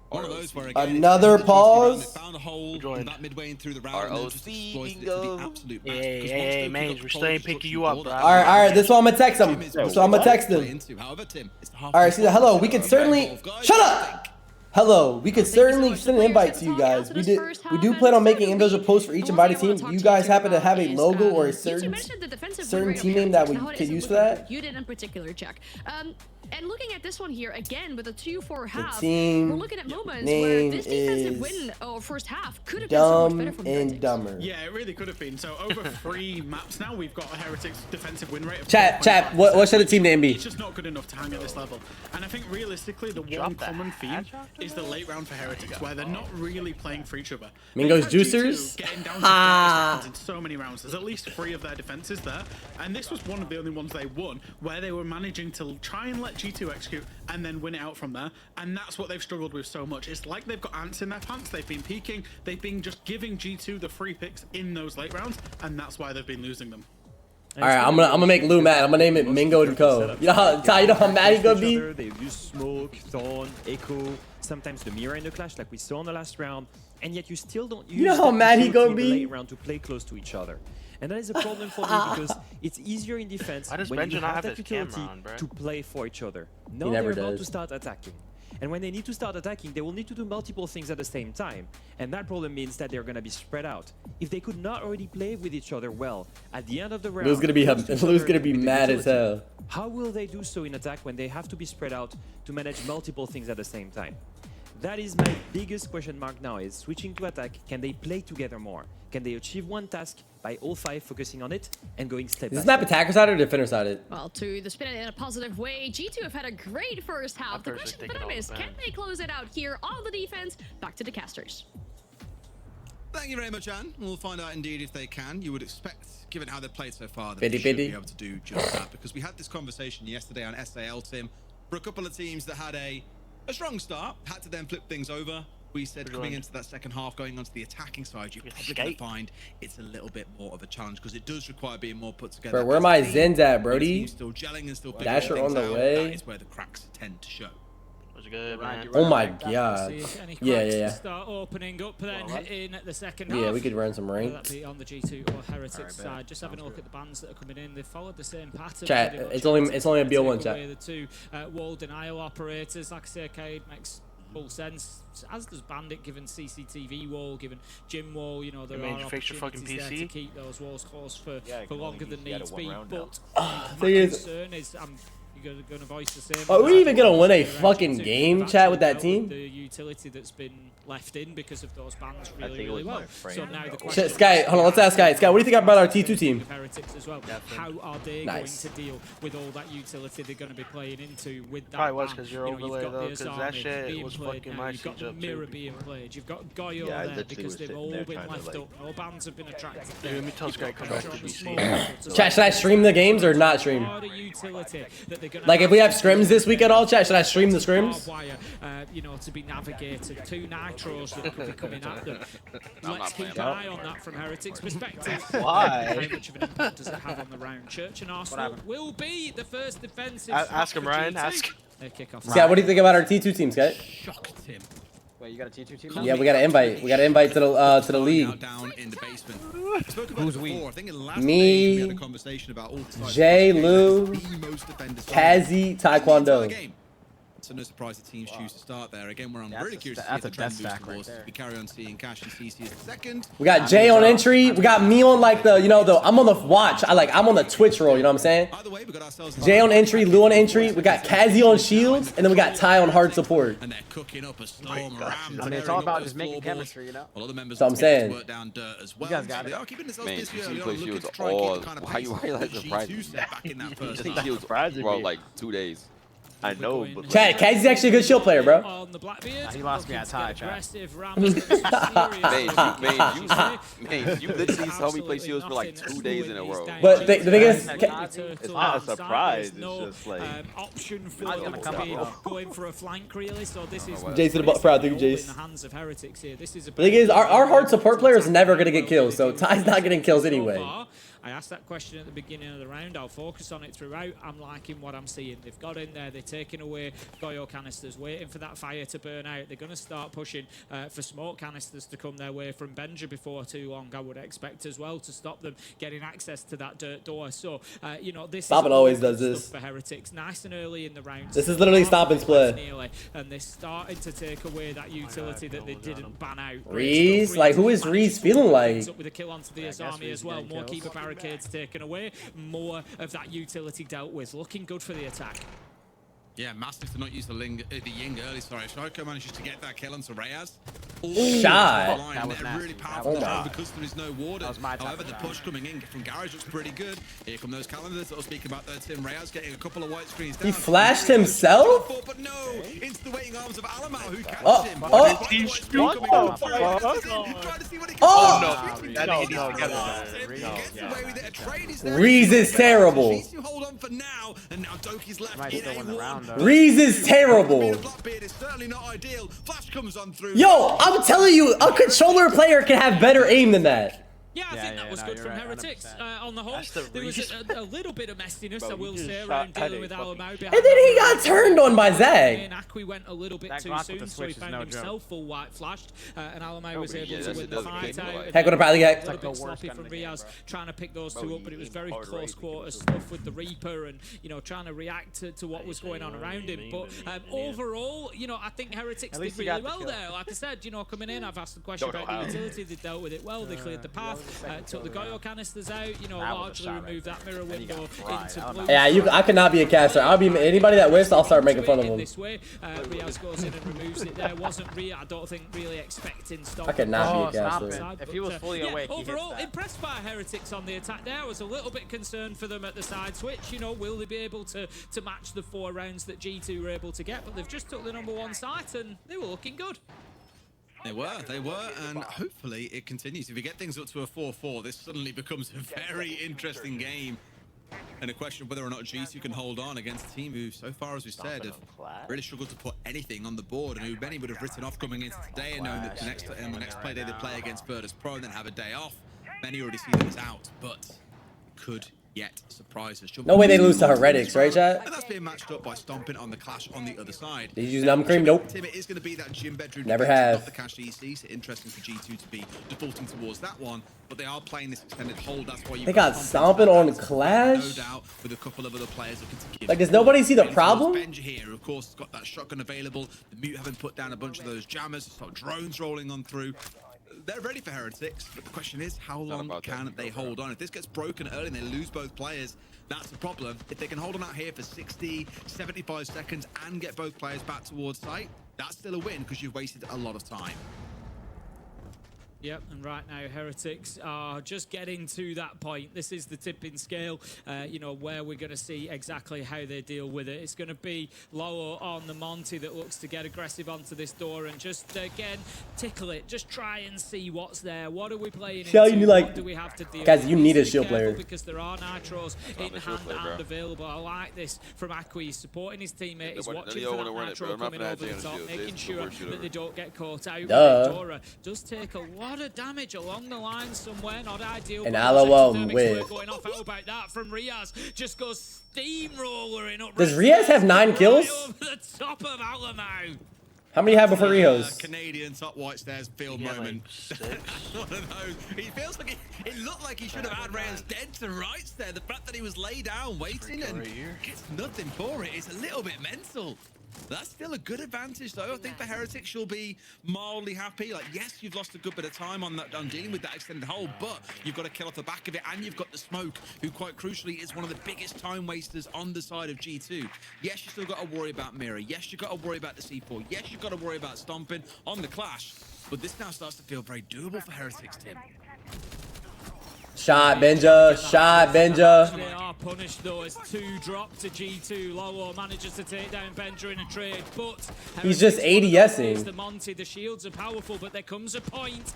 One of those where again, Another pause. They found a hole about midway in through the round and then just exploited it to Mingo. the absolute max. Hey, man, we're still ain't picking you up, bro. All right. This one I'm gonna text him. This one I'm gonna text him. However, Tim, it's the All right, see that. Hello, we could certainly. Shut up. Hello, we could certainly send an invite to you guys. We do plan on making individual posts for each invited team. Do you guys happen to have a logo or a certain team name that we could use for that? You did in particular, Jack. And looking at this one here again with a 2-4 half, team we're looking at moments where name this defensive is win or first half could have been so much better Dumb from and Heretics. Dumber. Yeah, it really could have been. So over 3 maps now, we've got a Heretics defensive win rate of Chat. 4.5%. What should the team name be? It's just not good enough to hang at this level. And I think realistically, the one common theme is the late round for Heretics, where they're not really playing for each other. Mingo's They've had G2 juicers? getting down to 30 seconds in so many rounds. There's at least 3 of their defenses there, and this was one of the only ones they won, where they were managing to try and let G2 execute and then win it out from there. And that's what they've struggled with so much. It's like they've got ants in their pants. They've been peeking. They've been just giving G2 the free picks in those late rounds, and that's why they've been losing them. All right, I'm gonna make Lou mad. I'm gonna name it Mingo and Co. You know how mad he gonna be? They've used smoke, thorn, echo, sometimes the mirror in the clash like we saw in the last round, and yet you still don't use know how mad he gonna in the be? late round to play close to each other. And that is a problem for me because it's easier in defense Why does when you Benji not have have that his camera utility on, bro? to play for each other. Now never they're about does. to start attacking. And when they need to start attacking, they will need to do multiple things at the same time. And that problem means that they're going to be spread out. If they could not already play with each other well, at the end of the round, Lou's gonna be mad as hell. how will they do so in attack when they have to be spread out to manage multiple things at the same time? That is my biggest question mark now, is switching to attack. Can they play together more? Can they achieve one task by all 5 focusing on it and going step by Is this step? map attacker sided or defender sided? Well, to the spin it in a positive way, G2 have had a great first half. The question for them is, can they close it out here on the defense? Back to the casters. Thank you very much, Anne. We'll find out indeed if they can. You would expect, given how they've played so far, that they should be able to do just that. Because we had this conversation yesterday on SAL, Tim, for a couple of teams that had a strong start, had to then flip things over. We said coming into that second half, going onto the attacking side, you're probably going to find it's a little bit more of a challenge because it does require being more put together. Bro, where my Zens at, Brody? Still gelling and still picking Dasher things on the out. way. That is where the cracks tend to show. Was good, man. Oh my god. Yeah. Start opening up then in the second half. Yeah, we could run some Whether ranks. that be on the G2 or Heretics side. Just having a look at the bans that are coming in. They've followed the same pattern. Chat, pretty much. it's only a BO1 chat. The 2 wall denial operators. Like I say, Cade makes full sense, as does Bandit, given CCTV wall, given Gym wall. You know, there are fix your fucking opportunities there to PC? keep those walls closed for longer than needs be. But Thing my is- concern is you're going to voice the same. Are we even gonna win a fucking game, chat, with that team? The utility that's been left in because of those bans really well. So now the Shit, Sky, hold on, let's ask Sky. Sky, what do you think about our T2 team? Heretics as well. How are they Nice. going to deal with all that utility they're going to be playing into with that? Probably was ban? 'cause you're You know, overlay you've got though, the 'cause that Azami shit being was played fucking now, my you've got siege the up Mirror too. being played, you've got Goyo Yeah, I there literally because was they've sitting all there been trying to, left like- up. No bans have been attracted Dude, there. let me tell You've Sky got come back to Control BC. Smoke. Chat, should I stream the games or not stream? Harder utility that they're gonna Like, if we have to scrims this week at all, chat, should I stream the scrims? barbed wire, you know, to be navigated. 2 nitros that could be coming at them. Let's keep an eye on that from Heretics' perspective. Why? How much of an impact does it have on the round? Church and Arsenal will be the first defensive. Ask him, for Ryan. G2. Ask. Their kickoff. Sky, what do you think about our T2 team, Sky? Shocked him. Wait, you got a T2 team? Yeah, we got an invite. We got an invite to the league. Down in the basement. Spoke about Who's it we? before. I think in the last Me, stage we had a conversation about all the sites Jay, the Lou, most defenders Kazi, Taekwondo. So no surprise the teams choose to start there. Again, we're That's really a curious to sta- see if the that's a trend death moves stack right towards. there. We carry on seeing Cash and CC as the second. We got Jay on entry. We got me on like the, you know, the I'm on the watch. I'm on the Twitch roll. You know what I'm saying? Either way, we got ourselves Jay on entry, Lou on entry. We got Kazi on shields, and then we got Ty on hard support. And they're cooking up a storm around. I mean, it's all about just making chemistry, you know? Well, other members So I'm saying. work down dirt as well. You guys got They it. are keeping themselves Man, busy you early play on, looking shields to try and keep all. the kind of Why pace you that like surprised G2 me? set back in that first half. Shields, surprising bro, me. like 2 days. I know, but Chad, Kazi's actually a good shield player, bro. On the Blackbeard, He lost me at tie, Chad. aggressive, Ramos got some serious You literally saw me play shields for like 2 days in a row. But the thing is, it's not a surprise. It's just like option for I'm gonna come Blackbeard up. going for a flank really. So this is Jace to the butt proud. Thank you, in Jace. the hands of Heretics here. This is a The thing is, our hard support player is never gonna get kills, so Ty's not getting kills anyway. I asked that question at the beginning of the round. I'll focus on it throughout. I'm liking what I'm seeing. They've got in there. They're taking away Goyo canisters, waiting for that fire to burn out. They're going to start pushing for smoke canisters to come their way from Benja before too long, I would expect as well, to stop them getting access to that dirt door. So, you know, this Stoppin' is always good does this. stuff for Heretics. Nice and early in the round. This is literally Stoppin's play. Nearly, and they're starting to take away that utility that they didn't ban out. Reese? Like, who is Reese feeling like? Up with a kill onto the Azami as well. More keeper barricades taken away. More of that utility dealt with. Looking good for the attack. Yeah, massive to not use the Ying early. Sorry, Shoko manages to get that kill onto Reyes. Shot. That was They're nasty. really That powerful was now nasty. because there is no warden. That was my type However, of the shot. push coming in from Garage looks pretty good. Here come those calendars that I was speaking about there. Tim Reyes getting a couple of white screens down. He flashed himself? But no, into the waiting arms of Alamau, who catches Oh, him. oh. What the fuck? Trying to see what he can Oh. Gets away with it. A trade is there. Reese is terrible. Needs to hold on for now, and now Doki's left Might in still a win the round, one. though. Reese is terrible. Blackbeard is certainly not ideal. Flash comes on through. Yo, I'm telling you, a controller player can have better aim than that. Yeah, I think that was good you're from right, Heretics. 100%. On the whole, That's the there was reason. a little bit of messiness, Bro, I will he just say, shot around dealing Headache with fucking- Alamau. And then he got turned on by Zag. And Akwi went a little bit That too Glock with soon, the so he switch is found no himself full white flashed, and Alamau was but able yeah, to that win shit the doesn't fight kick out. like- and Heck with a probably a heck. little Like the bit worst sloppy gun from in the game, Riaz, bro. trying to pick those Bro, two you up, but it was aim very hard close right quarters because stuff with the Reaper and, you know, trying to react to what was going on around him. But overall, you know, I think Heretics At did least he really got the well kill. there. Like I said, you know, coming in, I've asked the question Don't know about the how. utility. They dealt with it well. They cleared the path, took the Goyo canisters out, you know, That was a largely shot right removed that mirror Then he window got fried. into That was blue. Yeah, I could not be a caster. I'll be anybody that whiffs. I'll start making fun of In him. this way, Riaz goes in and removes it. There wasn't Ria, I don't think, really expecting Stomp. I could not be a Oh, stop caster. it. If he was fully yeah, awake, he hits overall, that. impressed by Heretics on the attack there. I was a little bit concerned for them at the side switch. You know, will they be able to match the 4 rounds that G2 were able to get? But they've just took the #1 site and they were looking good. They were, and hopefully it continues. If we get things up to a 4-4, this suddenly becomes a very interesting game. And a question of whether or not G2 can hold on against a team who, so far as we said, have really struggled to put anything on the board, and who many would have written off coming into today and knowing that the next play day they play against Virtus Pro and then have a day off. Many already see them as out, but could yet surprise us. No way they lose to Heretics, right, chat? And that's being matched up by stomping on the Clash on the other side. Did you use numb cream? Nope. Tim, it is going to be that gym bedroom. Never defense, have. Not the Cash EC, so interesting for G2 to be defaulting towards that one. But they are playing this extended hold. That's why you They got stomping on Clash? No doubt, with a couple of other players looking to give. Like, does nobody see the problem? Benja here, of course, has got that shotgun available. The Mute having put down a bunch of those jammers. It's got drones rolling on through. They're ready for Heretics, but the question is, how long can they hold on? If this gets broken early and they lose both players, that's the problem. If they can hold on out here for 60, 75 seconds and get both players back towards site, that's still a win because you've wasted a lot of time. Yep, and right now Heretics are just getting to that point. This is the tipping scale, you know, where we're going to see exactly how they deal with it. It's going to be Lolo on the Monty that looks to get aggressive onto this door and just, again, tickle it. Just try and see what's there. What are we playing Shell, into? you need, like- What do we have to deal Guys, with? you need a Be shield careful player. because there are nitros in hand and available. I like this from Akwi. He's supporting his teammate. He's watching for that nitro coming over the top, making sure that they don't get caught out. Duh. Dora does take a lot of damage along the line somewhere, not ideal. And but Aloe the with. going off. How about that from Riaz? Just goes steamrollering up. Does Riaz have 9 kills? Right over the top of Alamau. How many you have before Rios? Canadian top white stairs field moment. One of those. He feels like it looked like he should have had Reyes dead to rights there. The fact that he was laid down waiting and gets nothing for it is a little bit mental. That's still a good advantage, though. I think for Heretics, you'll be mildly happy. Like, yes, you've lost a good bit of time on dealing with that extended hold, but you've got to kill off the back of it, and you've got the smoke, who quite crucially is one of the biggest time wasters on the side of G2. Yes, you still got to worry about Mirror. Yes, you've got to worry about the C4. Yes, you've got to worry about stomping on the Clash. But this now starts to feel very doable for Heretics, Tim. Shot Benja, shot Benja. They are punished though as 2 drop to G2. Lolo manages to take down Benja in a trade, but he's just ADSing. The Monty, the shields are powerful, but there comes a point.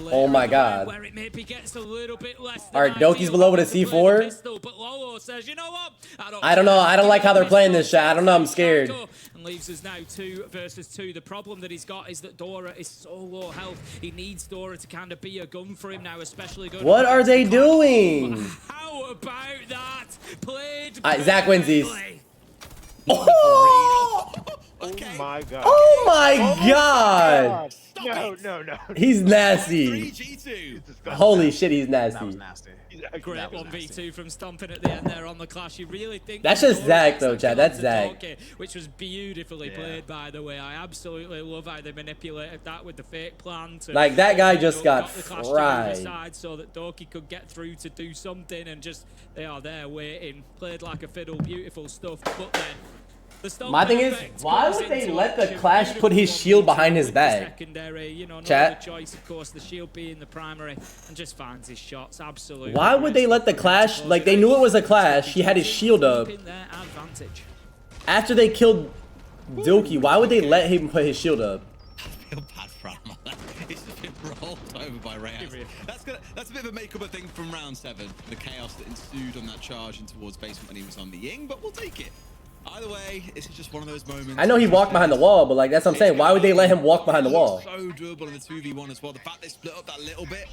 Oh my god. Where it maybe gets a little bit less. Alright, Doki's below with a C4. Pistol, but Lolo says, you know what? I don't know. I don't like how they're playing this shit. I don't know. I'm scared. And leaves us now 2 versus 2. The problem that he's got is that Dora is so low health. He needs Dora to kind of be a gun for him now, especially going. What are they doing? How about that? Played. Zach Jynxzi. Oh my god. Oh my god. No. He's nasty. Holy shit, he's nasty. That was nasty. Great 1v2 from Stomping at the end there on the Clash. You really think that's just Zach though, Chad. That's Zach. Which was beautifully played, by the way. I absolutely love how they manipulated that with the fake plan. Like that guy just got fried. So that Doki could get through to do something, and just they are there waiting. Played like a fiddle, beautiful stuff. But then. My thing is, why would they let the Clash put his shield behind his back? Chat. Choice, of course, the shield being the primary, and just finds his shots. Absolutely. Why would they let the Clash? Like they knew it was a Clash. He had his shield up. After they killed Doki, why would they let him put his shield up? I feel bad for him. He's just been rolled over by Reyes. That's a bit of a make-up thing from round 7. The chaos that ensued on that charge in towards basement when he was on the Ying, but we'll take it. Either way, this is just one of those moments. I know he walked behind the wall, but like that's what I'm saying. Why would they let him walk behind the wall? So doable in the 2v1 as well. The fact they split up that little bit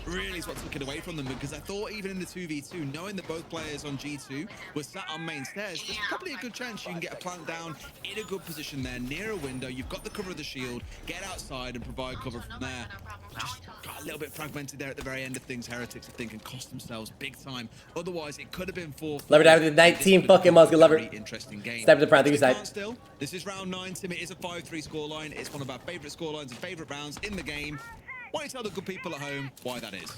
really is what took it away from them, because I thought even in the 2v2, knowing that both players on G2 were sat on main stairs, there's probably a good chance you can get a plant down in a good position there near a window. You've got the cover of the shield, get outside and provide cover from there. Just got a little bit fragmented there at the very end of things. Heretics, I think, can cost themselves big time. Otherwise, it could have been 4. Lever down with the 19 fucking muscle lever. Interesting game. Step to the front, I think side. Still, this is round 9, Tim. It is a 5-3 scoreline. It's one of our favorite scorelines and favorite rounds in the game. Why don't you tell the good people at home why that is?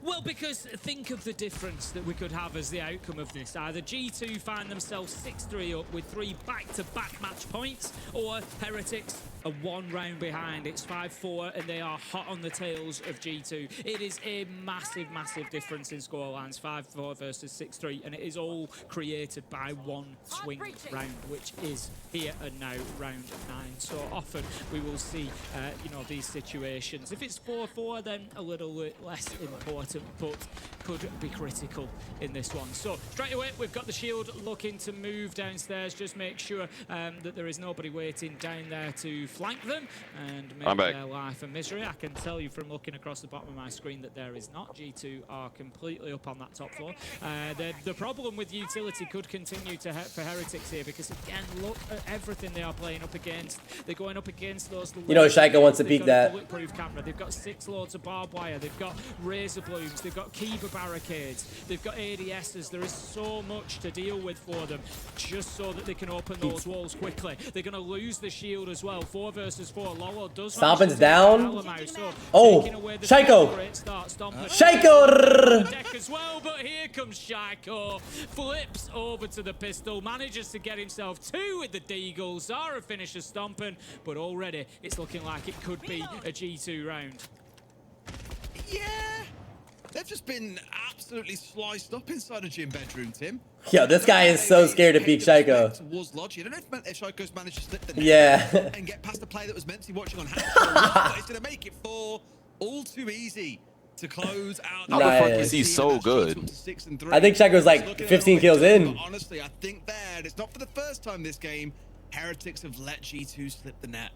Well, because think of the difference that we could have as the outcome of this. Either G2 find themselves 6-3 up with 3 back-to-back match points, or Heretics are 1 round behind. It's 5-4, and they are hot on the tails of G2. It is a massive, massive difference in scorelines, 5-4 versus 6-3, and it is all created by 1 swing round, which is here and now, round 9. So often we will see, these situations. If it's 4-4, then a little bit less important, but could be critical in this one. So straight away, we've got the shield looking to move downstairs. Just make sure that there is nobody waiting down there to flank them and make their life a misery. I can tell you from looking across the bottom of my screen that there is not. G2 are completely up on that top floor. The problem with utility could continue for Heretics here, because again, look at everything they are playing up against. They're going up against those. You know, Shaika wants to peek that. Bulletproof camera. They've got 6 loads of barbed wire. They've got razor blooms. They've got Kiba barricades. They've got ADSs. There is so much to deal with for them, just so that they can open those walls quickly. They're going to lose the shield as well. 4 versus 4. Lolo does. Stompin's down. Oh, Shaiko. Shaiko. Deck as well, but here comes Shaiko. Flips over to the pistol. Manages to get himself 2 with the Deagle. Zara finishes stomping, but already it's looking like it could be a G2 round. Yeah. They've just been absolutely sliced up inside a gym bedroom, Tim. Yo, this guy is so scared to peek Shaiko. Towards Logi. I don't know if Shaiko's managed to slip the net and get past the play that was meant to be watching on hand. But it's going to make it 4 all too easy to close out. How the fuck is he so good? I think Shaiko's like 15 kills in. But honestly, I think that it's not for the first time this game. Heretics have let G2 slip the net.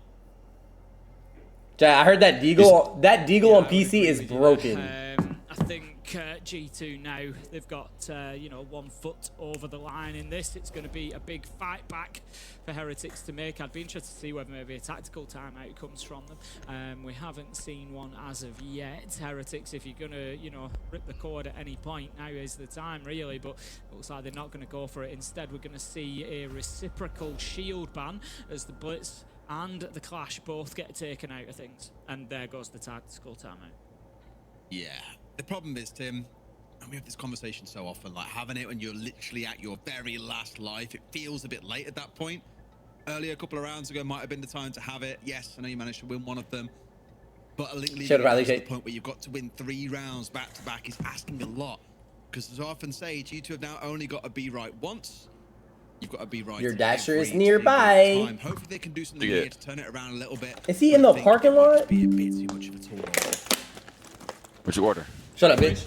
I heard that Deagle on PC is broken. I think G2 now. They've got, you know, 1 foot over the line in this. It's going to be a big fight back for Heretics to make. I'd be interested to see whether maybe a tactical timeout comes from them. We haven't seen one as of yet. Heretics, if you're going to, you know, rip the cord at any point, now is the time, really. But it looks like they're not going to go for it. Instead, we're going to see a reciprocal shield ban as the Blitz and the Clash both get taken out of things. And there goes the tactical timeout. Yeah. The problem is, Tim, and we have this conversation so often, like having it when you're literally at your very last life, it feels a bit late at that point. Earlier, a couple of rounds ago, might have been the time to have it. Yes, I know you managed to win one of them. But leading to the point where you've got to win 3 rounds back to back is asking a lot. Because as I often say, G2 have now only got to be right once. You've got to be right. Your dasher is nearby. Hopefully they can do something here to turn it around a little bit. Is he in the parking lot? Be a bit too much of a tool. What's your order? Shut up, bitch.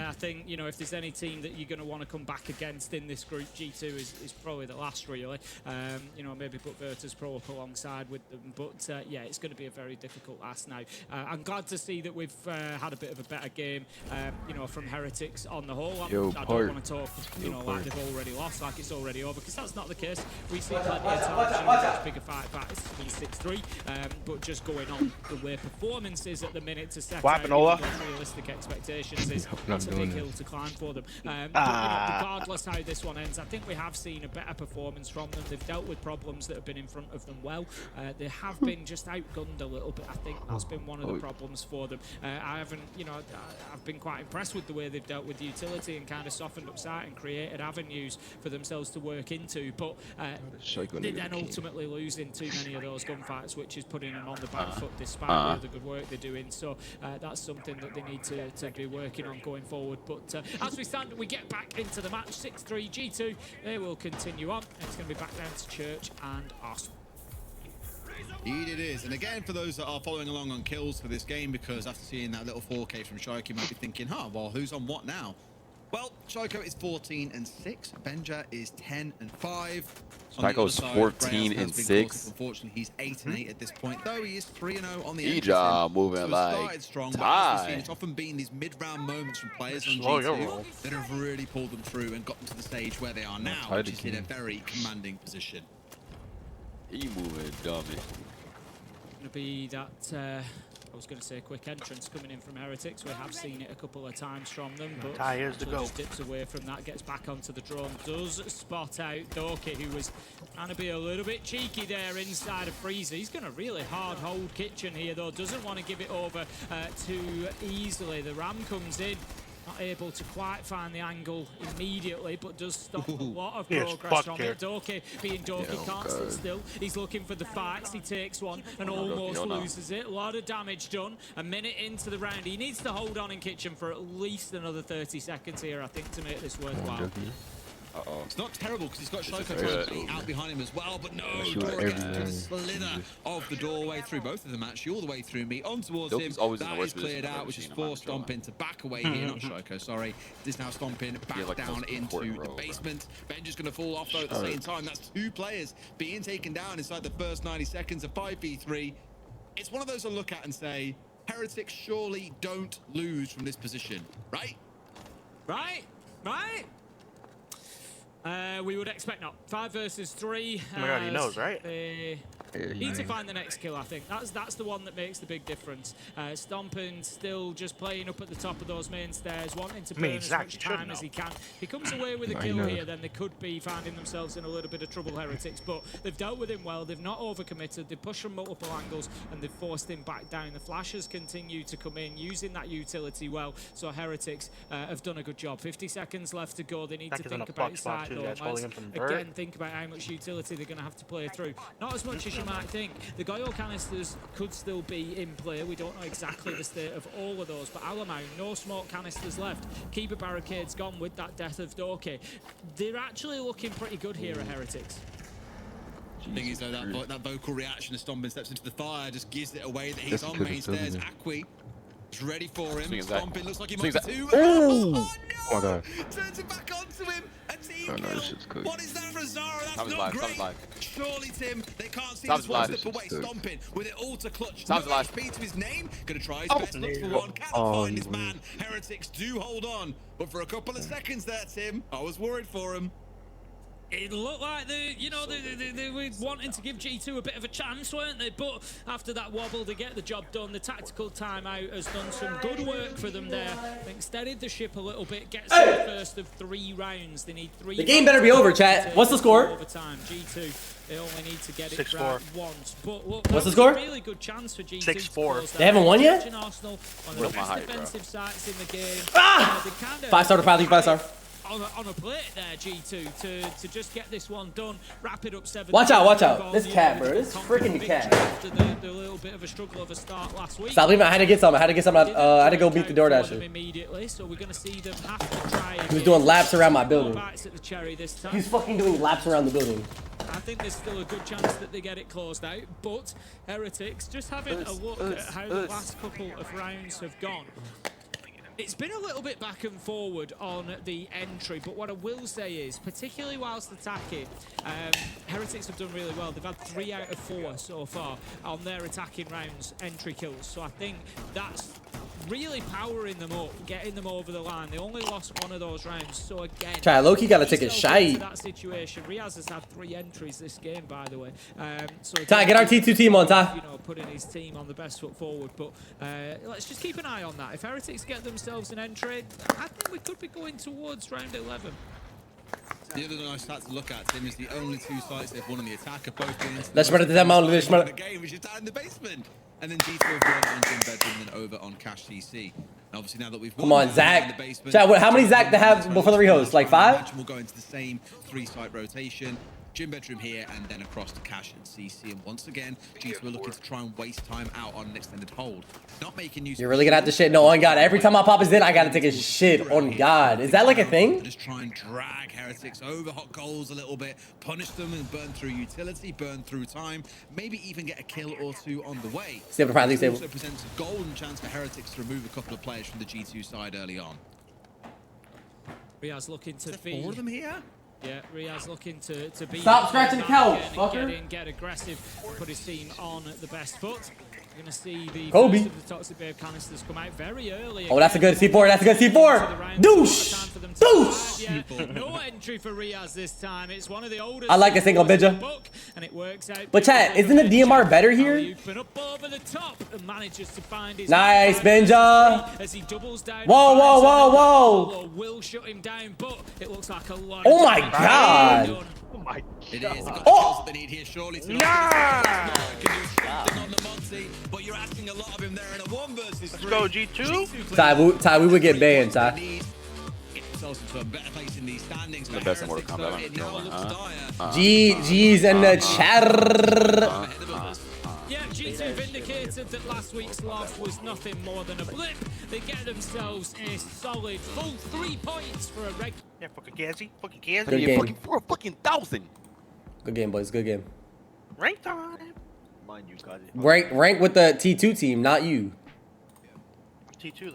I think, you know, if there's any team that you're going to want to come back against in this group, G2 is probably the last, really. You know, maybe put Virtus Pro up alongside with them. But, yeah, it's going to be a very difficult ask now. I'm glad to see that we've had a bit of a better game, you know, from Heretics on the whole. I don't want to talk, you know, like they've already lost, like it's already over, because that's not the case. We see plenty of times, you know, much bigger fight back. It's been 6-3, but just going on the way performances at the minute to set out realistic expectations is it's a big hill to climb for them. But, you know, regardless how this one ends, I think we have seen a better performance from them. They've dealt with problems that have been in front of them well. They have been just outgunned a little bit. I think that's been one of the problems for them. I haven't, you know, I've been quite impressed with the way they've dealt with the utility and kind of softened up sight and created avenues for themselves to work into. But they then ultimately losing too many of those gunfights, which is putting them on the back foot despite the good work they're doing. So that's something that they need to be working on going forward. But as we stand, we get back into the match. 6-3 G2. They will continue on. It's going to be back down to Church and Arsenal. Indeed it is. And again, for those that are following along on kills for this game, because after seeing that little 4K from Shiko, you might be thinking, huh, well, who's on what now? Well, Shiko is 14-6. Benja is 10-5. Shiko's 14-6. Unfortunately, he's 8-8 at this point, though he is 3-0 on the job moving like strong. It's often been these mid-round moments from players on G2 that have really pulled them through and gotten to the stage where they are now, which is in a very commanding position. He moving dummy. Going to be that. I was going to say quick entrance coming in from Heretics. We have seen it a couple of times from them, but just dips away from that, gets back onto the drone, does spot out Doki, who was trying to be a little bit cheeky there inside of Freezer. He's going to really hard hold Kitchen here, though, doesn't want to give it over too easily. The Ram comes in. Not able to quite find the angle immediately, but does stop a lot of progress from it. Doki being Doki, can't sit still. He's looking for the fights. He takes one and almost loses it. A lot of damage done. A minute into the round. He needs to hold on in Kitchen for at least another 30 seconds here, I think, to make this worthwhile. It's not terrible because he's got Shiko out behind him as well, but no, Dora gets through the slither of the doorway through both of them, actually, all the way through me, on towards him. That is cleared out, which is forced Stomping to back away here, not Shiko, sorry. This is now Stomping back down into the basement. Benja's going to fall off, though, at the same time. That's 2 players being taken down inside the first 90 seconds of 5v3. It's one of those I look at and say, Heretics surely don't lose from this position, right? Right? We would expect not. 5 versus 3. Oh my God, he knows, right? Need to find the next kill, I think. That's the one that makes the big difference. Stomping still just playing up at the top of those main stairs, wanting to burn as much time as he can. If he comes away with a kill here, then they could be finding themselves in a little bit of trouble, Heretics. But they've dealt with him well. They've not overcommitted. They've pushed from multiple angles, and they've forced him back down. The flashes continue to come in, using that utility well. So Heretics have done a good job. 50 seconds left to go. They need to think about side, though. Let's again think about how much utility they're going to have to play through. Not as much as you might think. The Goyo canisters could still be in play. We don't know exactly the state of all of those, but Alamau, no smoke canisters left. Keeper barricades gone with that death of Doki. They're actually looking pretty good here at Heretics. The thing is, though, that vocal reaction as Stomping steps into the fire just gives it away that he's on main stairs. Akwi is ready for him. Stomping looks like he might be too. Oh, no! Turns it back onto him. A team the no, this shit's cooked. What is that for Zara? That's Tom's not live, great. Tom's live. Surely, Tim, they can't see Tom's this one live. step away, stomping with it all to clutch. Tom's No live. HP to his name. Gonna try his Oh, best. Looks for no. one. Cannot Oh, find his no. man. Heretics do hold on, but for a couple of seconds there, Tim, I was worried for him. It looked like they were wanting to give G2 a bit of a chance, weren't they? But after that wobble to get the job done, the tactical timeout has done some good work for them there. I think steadied the ship a little bit, gets the first of 3 rounds. They need 3. The game better be over, chat. What's the score? Overtime. G2, they only need to get it 6-4. right once. But look, What's the that was score? a really good chance for G2. 6-4. They haven't won yet? Arsenal, one of Where's the my best height, bro? defensive sites in the game. Ah! They kinda 5-star to Bradley, 5-star. on a plate there, G2, to just get this one done, wrap it up 7. Watch out, watch out. This cat, bro. This freaking cat. After the little bit of a struggle of a start last week. Stop leaving. I had to get some. I had to get some. I had to go beat the DoorDasher. Immediately, so we're gonna see them have to try. He was doing laps around my building. Bites at the cherry this time. He's fucking doing laps around the building. I think there's still a good chance that they get it closed out, but Heretics, just having a look at how the last couple of rounds have gone. It's been a little bit back and forward on the entry, but what I will say is, particularly whilst attacking, Heretics have done really well. They've had 3 out of 4 so far on their attacking rounds, entry kills. So I think that's really powering them up, getting them over the line. They only lost 1 of those rounds, so again, Try Loki got to take a shite. that situation. Riaz has had 3 entries this game, by the way. So Ty, get our T2 team on, Ty. You know, putting his team on the best foot forward. But let's just keep an eye on that. If Heretics get themselves an entry, I think we could be going towards round 11. The other nice stat to look at, Tim, is the only 2 sites they've won on the attack have both been into Let's run it to that mountain. Let's run the it. game, which is down in the basement. And then G2 have won on Gym Bedroom and then over on Cash CC. And obviously now that we've won Come on, in Zach. the basement, Chat, how many Zach to have before the rehost? Like 5? We'll go into the same 3-site rotation. Gym Bedroom here and then across to Cash and CC. And once again, G2 are looking to try and waste time out on an extended hold. Not making use. You're really gonna have to shit. No, on God. Every time I pop his in, I gotta take a shit. On God. Is that like a thing? Just try and drag Heretics over hot goals a little bit, punish them and burn through utility, burn through time, maybe even get a kill or 2 on the way. Stable, probably This stable. also presents a golden chance for Heretics to remove a couple of players from the G2 side early on. Riaz looking to Is there 4 of them here? Yeah, Riaz looking to be. Stop scratching the couch, fucker. Get in, get aggressive, and put his team on the best foot. We're going to see the Kobe. first of the Toxic Babe canisters come out very early. Oh, that's a good C4. That's a good C4. Douche. Douche. No entry for Riaz this time. It's one of the oldest. I like a single bidja. And it works out. But chat, isn't the DMR better here? But up over the top and manages to find his Nice, Benja. as he doubles down. Whoa, whoa, whoa, whoa. Will shut him down, but it looks like a lot. Oh my God. Oh my It God. is. Oh. They need here surely to Nah. on the Monty, but you're asking a lot of him there in a 1 versus 3. Let's go, G2. Ty, we would get banned, Ty. To a better place in these standings. The best in Mortal Kombat. It now looks dire. GG's in the chat. Yeah, G2 vindicated that last week's loss was nothing more than a blip. They get themselves a solid full 3 points for a regular. Yeah, fucking Gazi. Fucking Gazi. Good game. Fucking 4,000. Good game, boys. Good game. Rank time. Mind you, Gazi. Rank with the T2 team, not you. T2.